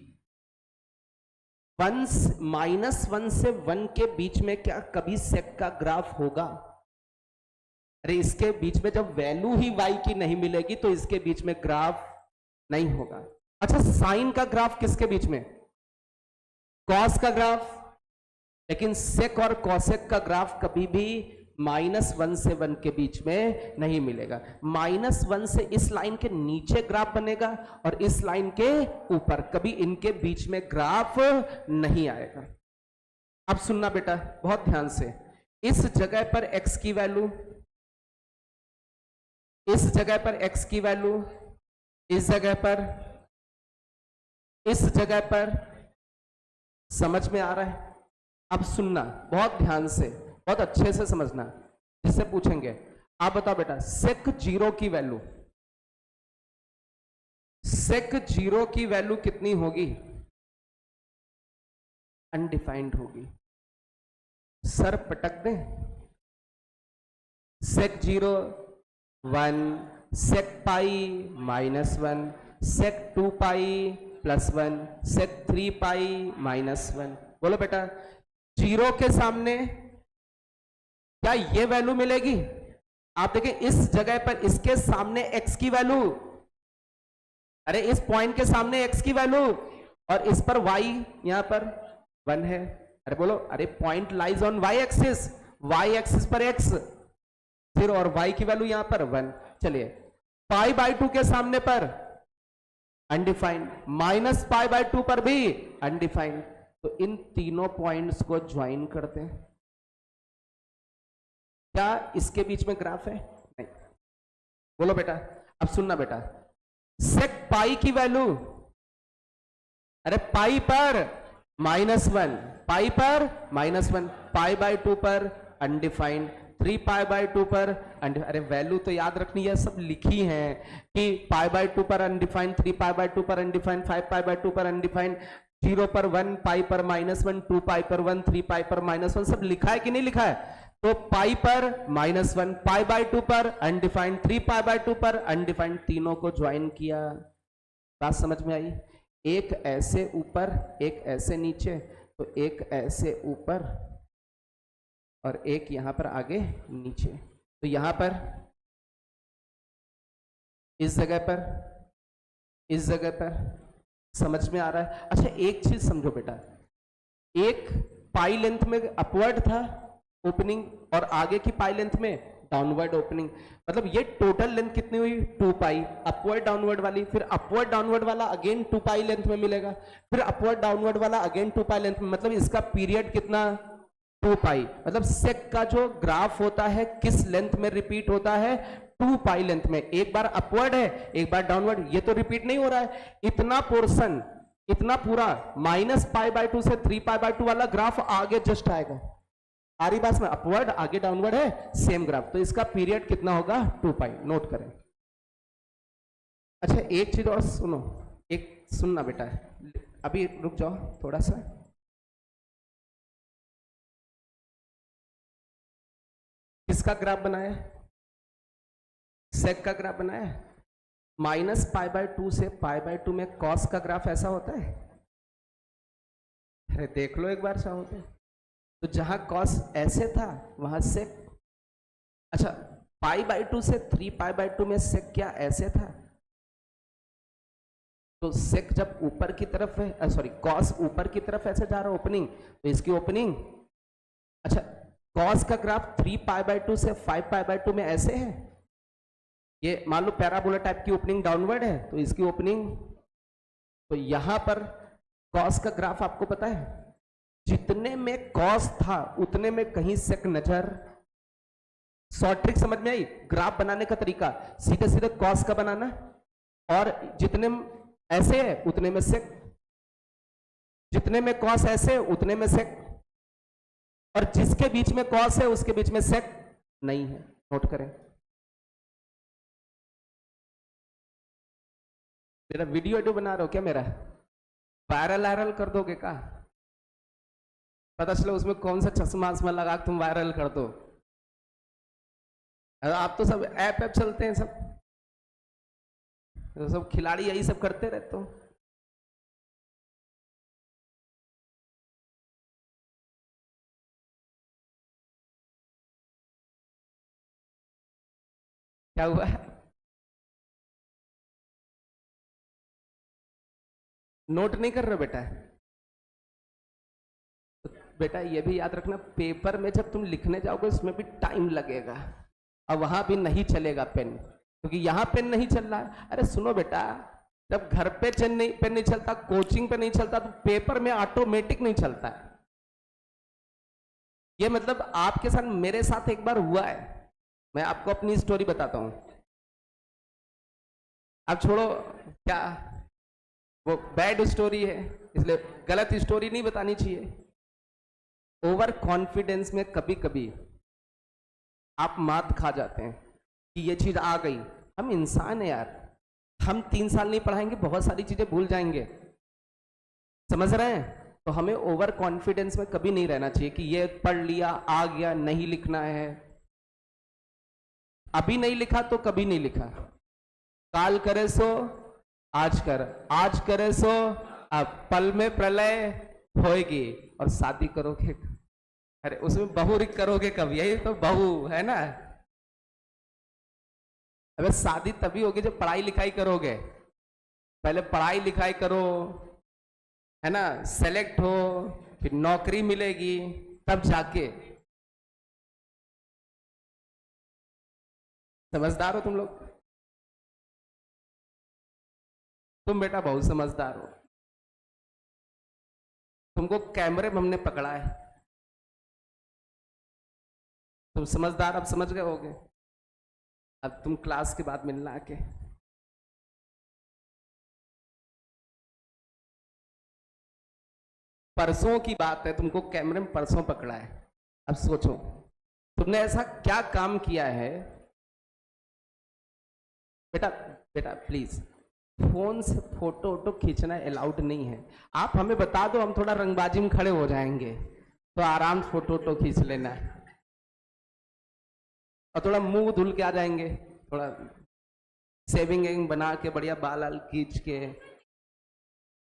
-1 से 1 के बीच में क्या कभी सेक का ग्राफ होगा? अरे इसके बीच में जब वैल्यू ही y की नहीं मिलेगी तो इसके बीच में ग्राफ नहीं होगा। अच्छा, साइन का ग्राफ किसके बीच में? कॉस का ग्राफ। लेकिन सेक और कॉसेक का ग्राफ कभी भी -1 से 1 के बीच में नहीं मिलेगा। -1 से इस लाइन के नीचे ग्राफ बनेगा और इस लाइन के ऊपर, कभी इनके बीच में ग्राफ नहीं आएगा। अब सुनना बेटा बहुत ध्यान से, इस जगह पर x की वैल्यू, इस जगह पर x की वैल्यू, इस जगह पर, इस जगह पर, समझ में आ रहा है? अब सुनना बहुत ध्यान से, बहुत अच्छे से समझना, जिससे पूछेंगे आप बताओ बेटा सेक 0 की वैल्यू, सेक 0 की वैल्यू कितनी होगी? अनडिफाइंड होगी। सर पटक दें, सेक 0 1, सेक पाई -1, सेक 2 पाई +1, सेक 3 पाई -1। बोलो बेटा 0 के सामने क्या ये वैल्यू मिलेगी? आप देखें इस जगह पर, इसके सामने x की वैल्यू, अरे इस पॉइंट के सामने x की वैल्यू, और इस पर y यहां पर 1 है। अरे बोलो, अरे point lies on y axis, y axis पर x 0 और y की वैल्यू यहां पर 1। चलिए π/2 के सामने पर अनडिफाइंड, -π/2 पर भी अनडिफाइंड। तो इन तीनों पॉइंट्स को ज्वाइन करते हैं। क्या इसके बीच में ग्राफ है? नहीं। बोलो बेटा, अब सुनना बेटा, सेक पाई की वैल्यू, अरे पाई पर -1, पाई पर -1, π/2 पर अनडिफाइंड, 3π/2 पर अरे वैल्यू तो याद रखनी है, सब लिखी है कि π/2 पर अनडिफाइंड, 3π/2 पर अनडिफाइंड, 5π/2 पर अनडिफाइंड, 0 पर 1, पाई पर -1, 2 पाई पर 1, 3 पाई पर -1, सब लिखा है कि नहीं लिखा है? तो पाई पर -1, π/2 पर अनडिफाइंड, 3π/2 पर अनडिफाइंड, तीनों को ज्वाइन किया। बात समझ में आई? एक ऐसे ऊपर, एक ऐसे नीचे, तो एक ऐसे ऊपर और एक यहां पर आगे नीचे। तो यहां पर, इस जगह पर, इस जगह पर, समझ में आ रहा है? अच्छा एक चीज समझो बेटा, एक पाई लेंथ में अपवर्ड था ओपनिंग और आगे की पाई लेंथ में डाउनवर्ड ओपनिंग, मतलब ये टोटल लेंथ कितनी हुई? 2 पाई, अपवर्ड डाउनवर्ड वाली, फिर अपवर्ड डाउनवर्ड वाला अगेन 2 पाई लेंथ में मिलेगा, फिर अपवर्ड डाउनवर्ड वाला अगेन 2 पाई लेंथ में, मतलब इसका पीरियड कितना? 2 पाई। मतलब सेक का जो ग्राफ होता है किस लेंथ में रिपीट होता है? 2 पाई लेंथ में। एक बार अपवर्ड है, एक बार डाउनवर्ड, ये तो रिपीट नहीं हो रहा है। इतना पोर्शन, इतना पूरा -π/2 से 3π/2 वाला ग्राफ आगे जस्ट आएगा। आ रही बात में? अपवर्ड आगे डाउनवर्ड है, सेम ग्राफ, तो इसका पीरियड कितना होगा? 2 पाई। नोट करें। अच्छा एक चीज और सुनो, एक सुनना बेटा, अभी रुक जाओ थोड़ा सा। किसका ग्राफ बनाया? सेक का ग्राफ बनाया। -π/2 से π/2 में कॉस का ग्राफ ऐसा होता है? अरे देख लो एक बार चाहो तो जहां कॉस ऐसे था वहां सेक, अच्छा π/2 से 3π/2 में सेक क्या ऐसे था? तो सेक जब ऊपर की तरफ है, सॉरी कॉस ऊपर की तरफ ऐसे जा रहा है ओपनिंग, तो इसकी ओपनिंग, अच्छा कॉस का ग्राफ 3π/2 से 5π/2 में ऐसे है, ये मान लो पैराबोला टाइप की ओपनिंग डाउनवर्ड है, तो इसकी ओपनिंग, तो यहां पर कॉस का ग्राफ आपको पता है जितने में कॉस था उतने में कहीं सेक नजर। शॉर्ट ट्रिक समझ में आई? ग्राफ बनाने का तरीका सीधे सीधे कॉस का बनाना, और जितने ऐसे है उतने में सेक, जितने में कॉस ऐसे उतने में सेक, और जिसके बीच में कॉस है उसके बीच में सेक नहीं है। नोट करें। मेरा वीडियो बना रहे हो क्या? मेरा वायरल कर दोगे क्या? पता चलो उसमें कौन सा चश्मा लगा तुम वायरल कर दो। आप तो सब ऐप चलते हैं, सब तो सब खिलाड़ी यही सब करते रहते हो। क्या हुआ? नोट नहीं कर रहे बेटा? तो बेटा ये भी याद रखना, पेपर में जब तुम लिखने जाओगे उसमें भी टाइम लगेगा, और वहां भी नहीं चलेगा पेन, क्योंकि यहां पेन नहीं चल रहा है। अरे सुनो बेटा, जब घर पे पेन नहीं चलता, कोचिंग पे नहीं चलता, तो पेपर में ऑटोमेटिक नहीं चलता है। ये मतलब आपके साथ, मेरे साथ एक बार हुआ है। मैं आपको अपनी स्टोरी बताता हूं। अब छोड़ो, क्या वो बैड स्टोरी है, इसलिए गलत स्टोरी नहीं बतानी चाहिए। ओवर कॉन्फिडेंस में कभी कभी आप मात खा जाते हैं कि ये चीज आ गई। हम इंसान है यार, हम 3 साल नहीं पढ़ाएंगे, बहुत सारी चीजें भूल जाएंगे, समझ रहे हैं? तो हमें ओवर कॉन्फिडेंस में कभी नहीं रहना चाहिए कि ये पढ़ लिया, आ गया, नहीं लिखना है। अभी नहीं लिखा तो कभी नहीं लिखा। काल करे सो आज कर, आज करे सो अब, पल में प्रलय होएगी। और शादी करोगे, अरे उसमें बहू करोगे कब? यही तो बहू है ना। अबे शादी तभी होगी जब पढ़ाई लिखाई करोगे। पहले पढ़ाई लिखाई करो, है ना, सेलेक्ट हो, फिर नौकरी मिलेगी, तब जाके। समझदार हो तुम लोग? तुम बेटा बहुत समझदार हो। तुमको कैमरे में हमने पकड़ा है, तुम समझदार अब समझ गए होगे। अब तुम क्लास के बाद मिलना आके। परसों की बात है, तुमको कैमरे में परसों पकड़ा है। अब सोचो तुमने ऐसा क्या काम किया है। बेटा बेटा प्लीज, फोन से फोटो वोटो खींचना अलाउड नहीं है। आप हमें बता दो, हम थोड़ा रंगबाजी में खड़े हो जाएंगे, तो आराम से फोटो वोटो खींच लेना है। और थोड़ा मुंह धुल के आ जाएंगे, थोड़ा सेविंग एविंग बना के बढ़िया बाल आल खींच के।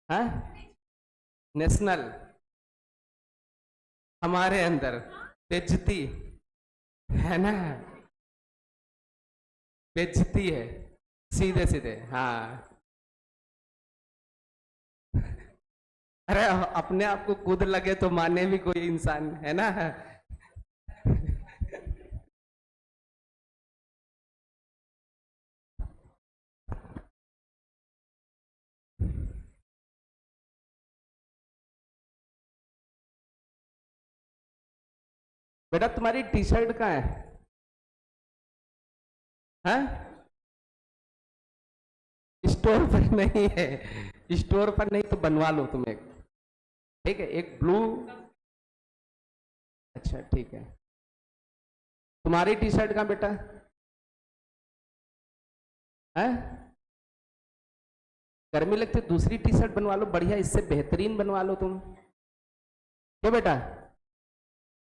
हाँ, नेशनल हमारे अंदर बेइज्जती है ना, बेइज्जती है सीधे सीधे। हाँ, अरे अपने आप को खुद लगे तो माने भी कोई इंसान, है ना। बेटा तुम्हारी टी शर्ट कहाँ है? हाँ, स्टोर पर नहीं है? स्टोर पर नहीं तो बनवा लो तुम एक, ठीक है, एक ब्लू। अच्छा ठीक है, तुम्हारी टी शर्ट कहाँ बेटा? है, गर्मी लगती है, दूसरी टी शर्ट बनवा लो बढ़िया, इससे बेहतरीन बनवा लो तुम। क्यों बेटा,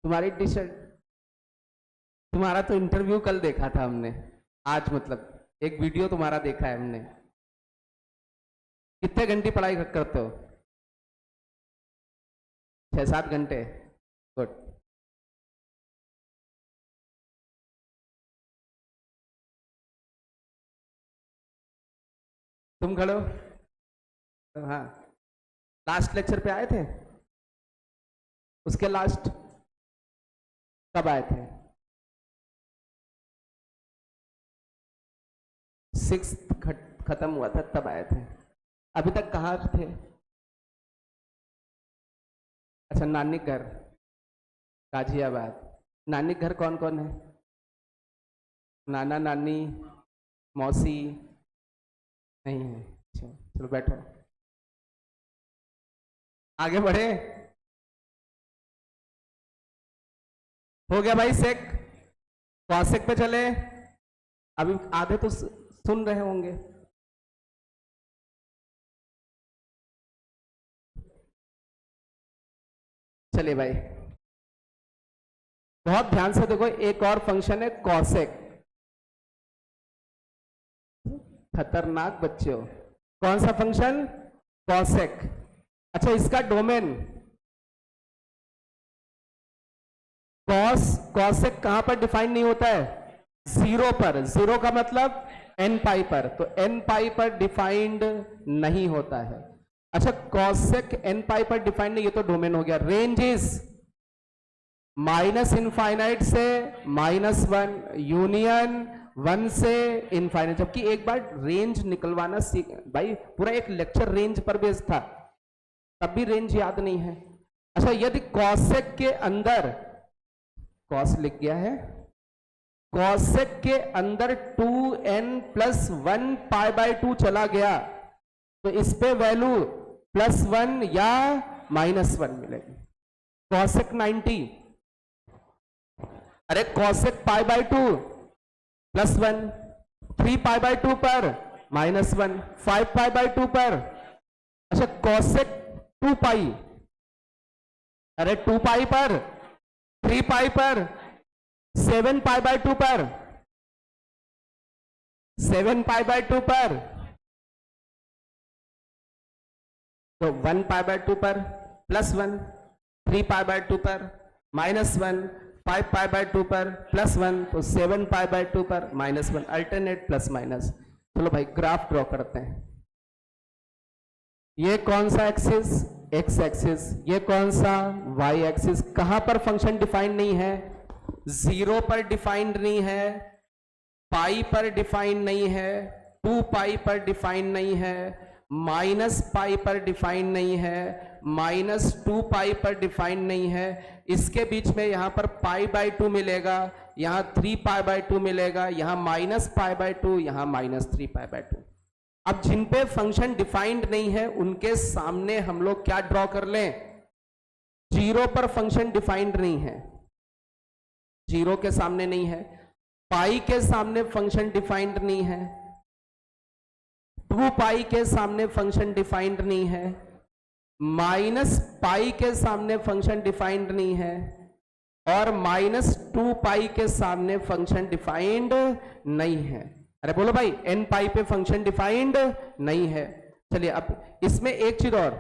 तुम्हारी टी शर्ट, तुम्हारा तो इंटरव्यू कल देखा था हमने, आज मतलब एक वीडियो तुम्हारा देखा है हमने। कितने घंटे पढ़ाई करते हो? 6-7 घंटे? गुड। तुम खड़े हो? हाँ, लास्ट लेक्चर पे आए थे? उसके लास्ट कब आए थे? 6 खत्म हुआ था तब आए थे। अभी तक कहाँ थे? अच्छा, नानी घर गाजियाबाद। नानी घर कौन कौन है? नाना नानी मौसी? नहीं है? अच्छा चलो बैठो, आगे बढ़े। हो गया भाई सेक, कौशिक पे चले। अभी आधे तो सुन रहे होंगे। चलिए भाई, बहुत ध्यान से देखो, एक और फंक्शन है कॉसेक। खतरनाक बच्चे हो। कौन सा फंक्शन? कॉसेक। अच्छा, इसका डोमेन कॉसेक कहां पर डिफाइन नहीं होता है? 0 पर। 0 का मतलब n पाई पर, तो n पाई पर डिफाइंड नहीं होता है। अच्छा, कॉसेक n पाई पर डिफाइंड नहीं, ये तो डोमेन हो गया। रेंज इज माइनस इनफाइनाइट से -1, यूनियन 1 से इनफाइनाइट। जबकि एक बार रेंज निकलवाना सीख भाई, पूरा एक लेक्चर रेंज पर बेस्ड था, तब भी रेंज याद नहीं है। अच्छा, यदि कॉसेक के अंदर, कॉस लिख गया है, कॉसेक के अंदर 2n+1 π/2 चला गया, तो इस पे वैल्यू +1 या -1 मिलेगी। कॉसेक 90, अरे कॉसेक π/2 +1, 3 π/2 पर -1, 5 π/2 पर। अच्छा, कॉसेक 2 पाई, अरे 2 पाई पर, 3 पाई पर, 7 π/2 पर, 7 π/2 पर, तो 1 π/2 पर +1, 3 π/2 पर -1, 5 π/2 पर +1, तो 7 π/2 पर -1, अल्टरनेट प्लस माइनस। चलो भाई ग्राफ ड्रॉ करते हैं। ये कौन सा एक्सिस? X axis. ये कौन सा? Y axis. कहां पर फंक्शन डिफाइंड नहीं है? 0 पर डिफाइंड नहीं है, पाई पर डिफाइंड नहीं है, 2 पाई पर डिफाइंड नहीं है, -पाई पर डिफाइंड नहीं है, -2 पाई पर डिफाइंड नहीं है। इसके बीच में यहां पर π/2 मिलेगा, यहां 3 π/2 मिलेगा, यहां -π/2, यहां -3 π/2। अब जिन पे फंक्शन डिफाइंड नहीं है उनके सामने हम लोग क्या ड्रॉ कर लें? 0 पर फंक्शन डिफाइंड नहीं है, 0 के सामने नहीं है, पाई के सामने फंक्शन डिफाइंड नहीं है, 2 पाई के सामने फंक्शन डिफाइंड नहीं है, -पाई के सामने फंक्शन डिफाइंड नहीं है, और -2 पाई के सामने फंक्शन डिफाइंड नहीं है। अरे बोलो भाई, n पाई पे फंक्शन डिफाइंड नहीं है। चलिए अब इसमें एक चीज और,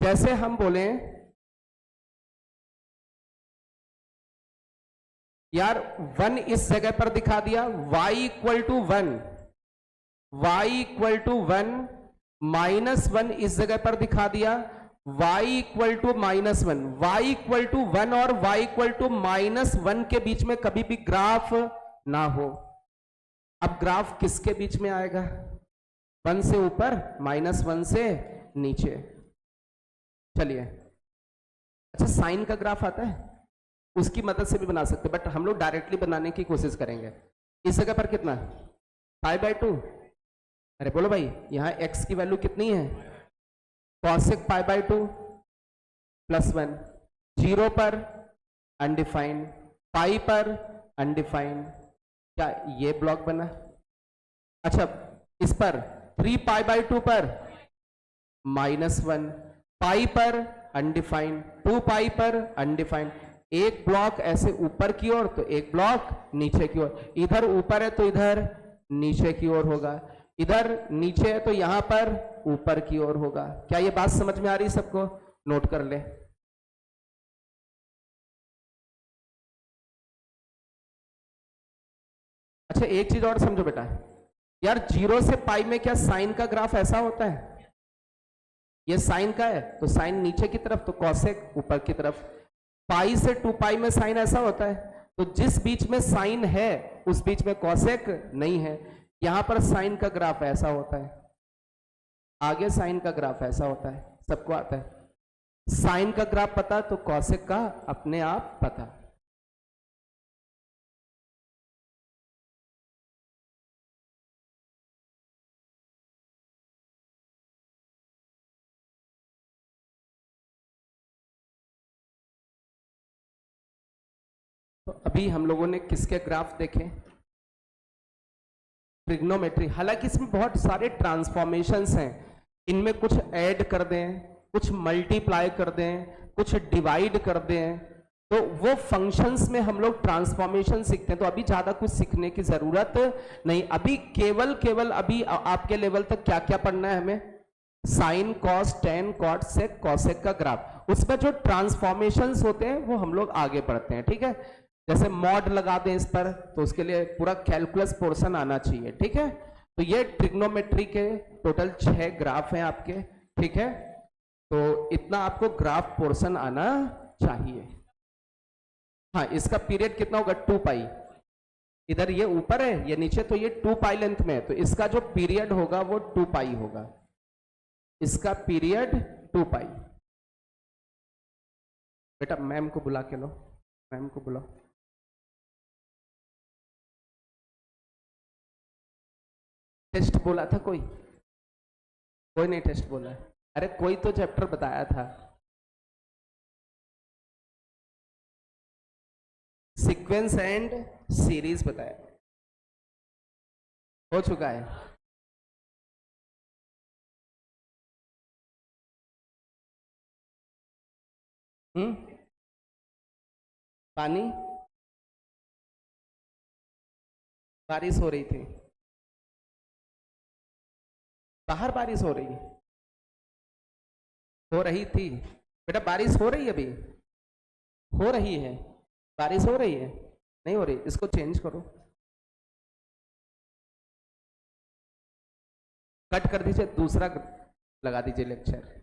जैसे हम बोले यार 1 इस जगह पर दिखा दिया, y = 1, y = 1, -1 इस जगह पर दिखा दिया, y = -1, y = 1 और y = -1 के बीच में कभी भी ग्राफ ना हो। अब ग्राफ किसके बीच में आएगा? 1 से ऊपर, -1 से नीचे। चलिए, अच्छा साइन का ग्राफ आता है, उसकी मदद से भी बना सकते, बट हम लोग डायरेक्टली बनाने की कोशिश करेंगे। इस जगह पर कितना? π/2। अरे बोलो भाई, यहां x की वैल्यू कितनी है? कॉसेक π/2 +1, 0 पर अनडिफाइंड, पाई पर अनडिफाइंड। क्या ये ब्लॉक बना? अच्छा, इस पर 3 π/2 पर -1, पाई पर अनडिफाइंड, 2 पाई पर अनडिफाइंड। एक ब्लॉक ऐसे ऊपर की ओर, तो एक ब्लॉक नीचे की ओर। इधर ऊपर है तो इधर नीचे की ओर होगा, इधर नीचे है तो यहां पर ऊपर की ओर होगा। क्या ये बात समझ में आ रही है सबको? नोट कर ले। अच्छा, एक चीज और समझो बेटा, यार 0 से पाई में क्या साइन का ग्राफ ऐसा होता है? ये साइन का है तो साइन नीचे की तरफ, तो कॉसेक ऊपर की तरफ। पाई से 2 पाई में साइन ऐसा होता है, तो जिस बीच में साइन है उस बीच में कॉसेक नहीं है। यहां पर साइन का ग्राफ ऐसा होता है, आगे साइन का ग्राफ ऐसा होता है, सबको आता है। साइन का ग्राफ पता तो कॉसेक का अपने आप पता। तो अभी हम लोगों ने किसके ग्राफ देखे? ट्रिग्नोमेट्री। हालांकि इसमें बहुत सारे ट्रांसफॉर्मेशंस हैं, इनमें कुछ ऐड कर दें, कुछ मल्टीप्लाई कर दें, कुछ डिवाइड कर दें, तो वो फंक्शंस में हम लोग ट्रांसफॉर्मेशन सीखते हैं, तो अभी ज्यादा कुछ सीखने की जरूरत नहीं। अभी केवल अभी आपके लेवल तक क्या क्या पढ़ना है हमें, साइन, कॉस, टेन, कॉट, सेक, कॉसेक का ग्राफ, उसमें जो ट्रांसफॉर्मेशंस होते हैं वो हम लोग आगे पढ़ते हैं, ठीक है। जैसे मॉड लगा दें इस पर, तो उसके लिए पूरा कैलकुलस पोर्शन आना चाहिए, ठीक है। तो ये ट्रिग्नोमेट्री के टोटल 6 ग्राफ हैं आपके, ठीक है। तो इतना आपको ग्राफ पोर्शन आना चाहिए। हाँ, इसका पीरियड कितना होगा, 2 पाई। इधर ये ऊपर है, ये नीचे, तो ये 2 पाई लेंथ में है, तो इसका जो पीरियड होगा वो 2 पाई होगा, इसका पीरियड 2 पाई। बेटा मैम को बुला के लो, मैम को बुलाओ। टेस्ट बोला था कोई नहीं टेस्ट बोला है। अरे कोई तो चैप्टर बताया था, सीक्वेंस एंड सीरीज बताया, हो चुका है। पानी, बारिश हो रही थी, बाहर बारिश हो रही थी बेटा, बारिश हो रही है अभी, हो रही है, बारिश हो रही है, नहीं हो रही, इसको चेंज करो, कट कर दीजिए, दूसरा लगा दीजिए लेक्चर।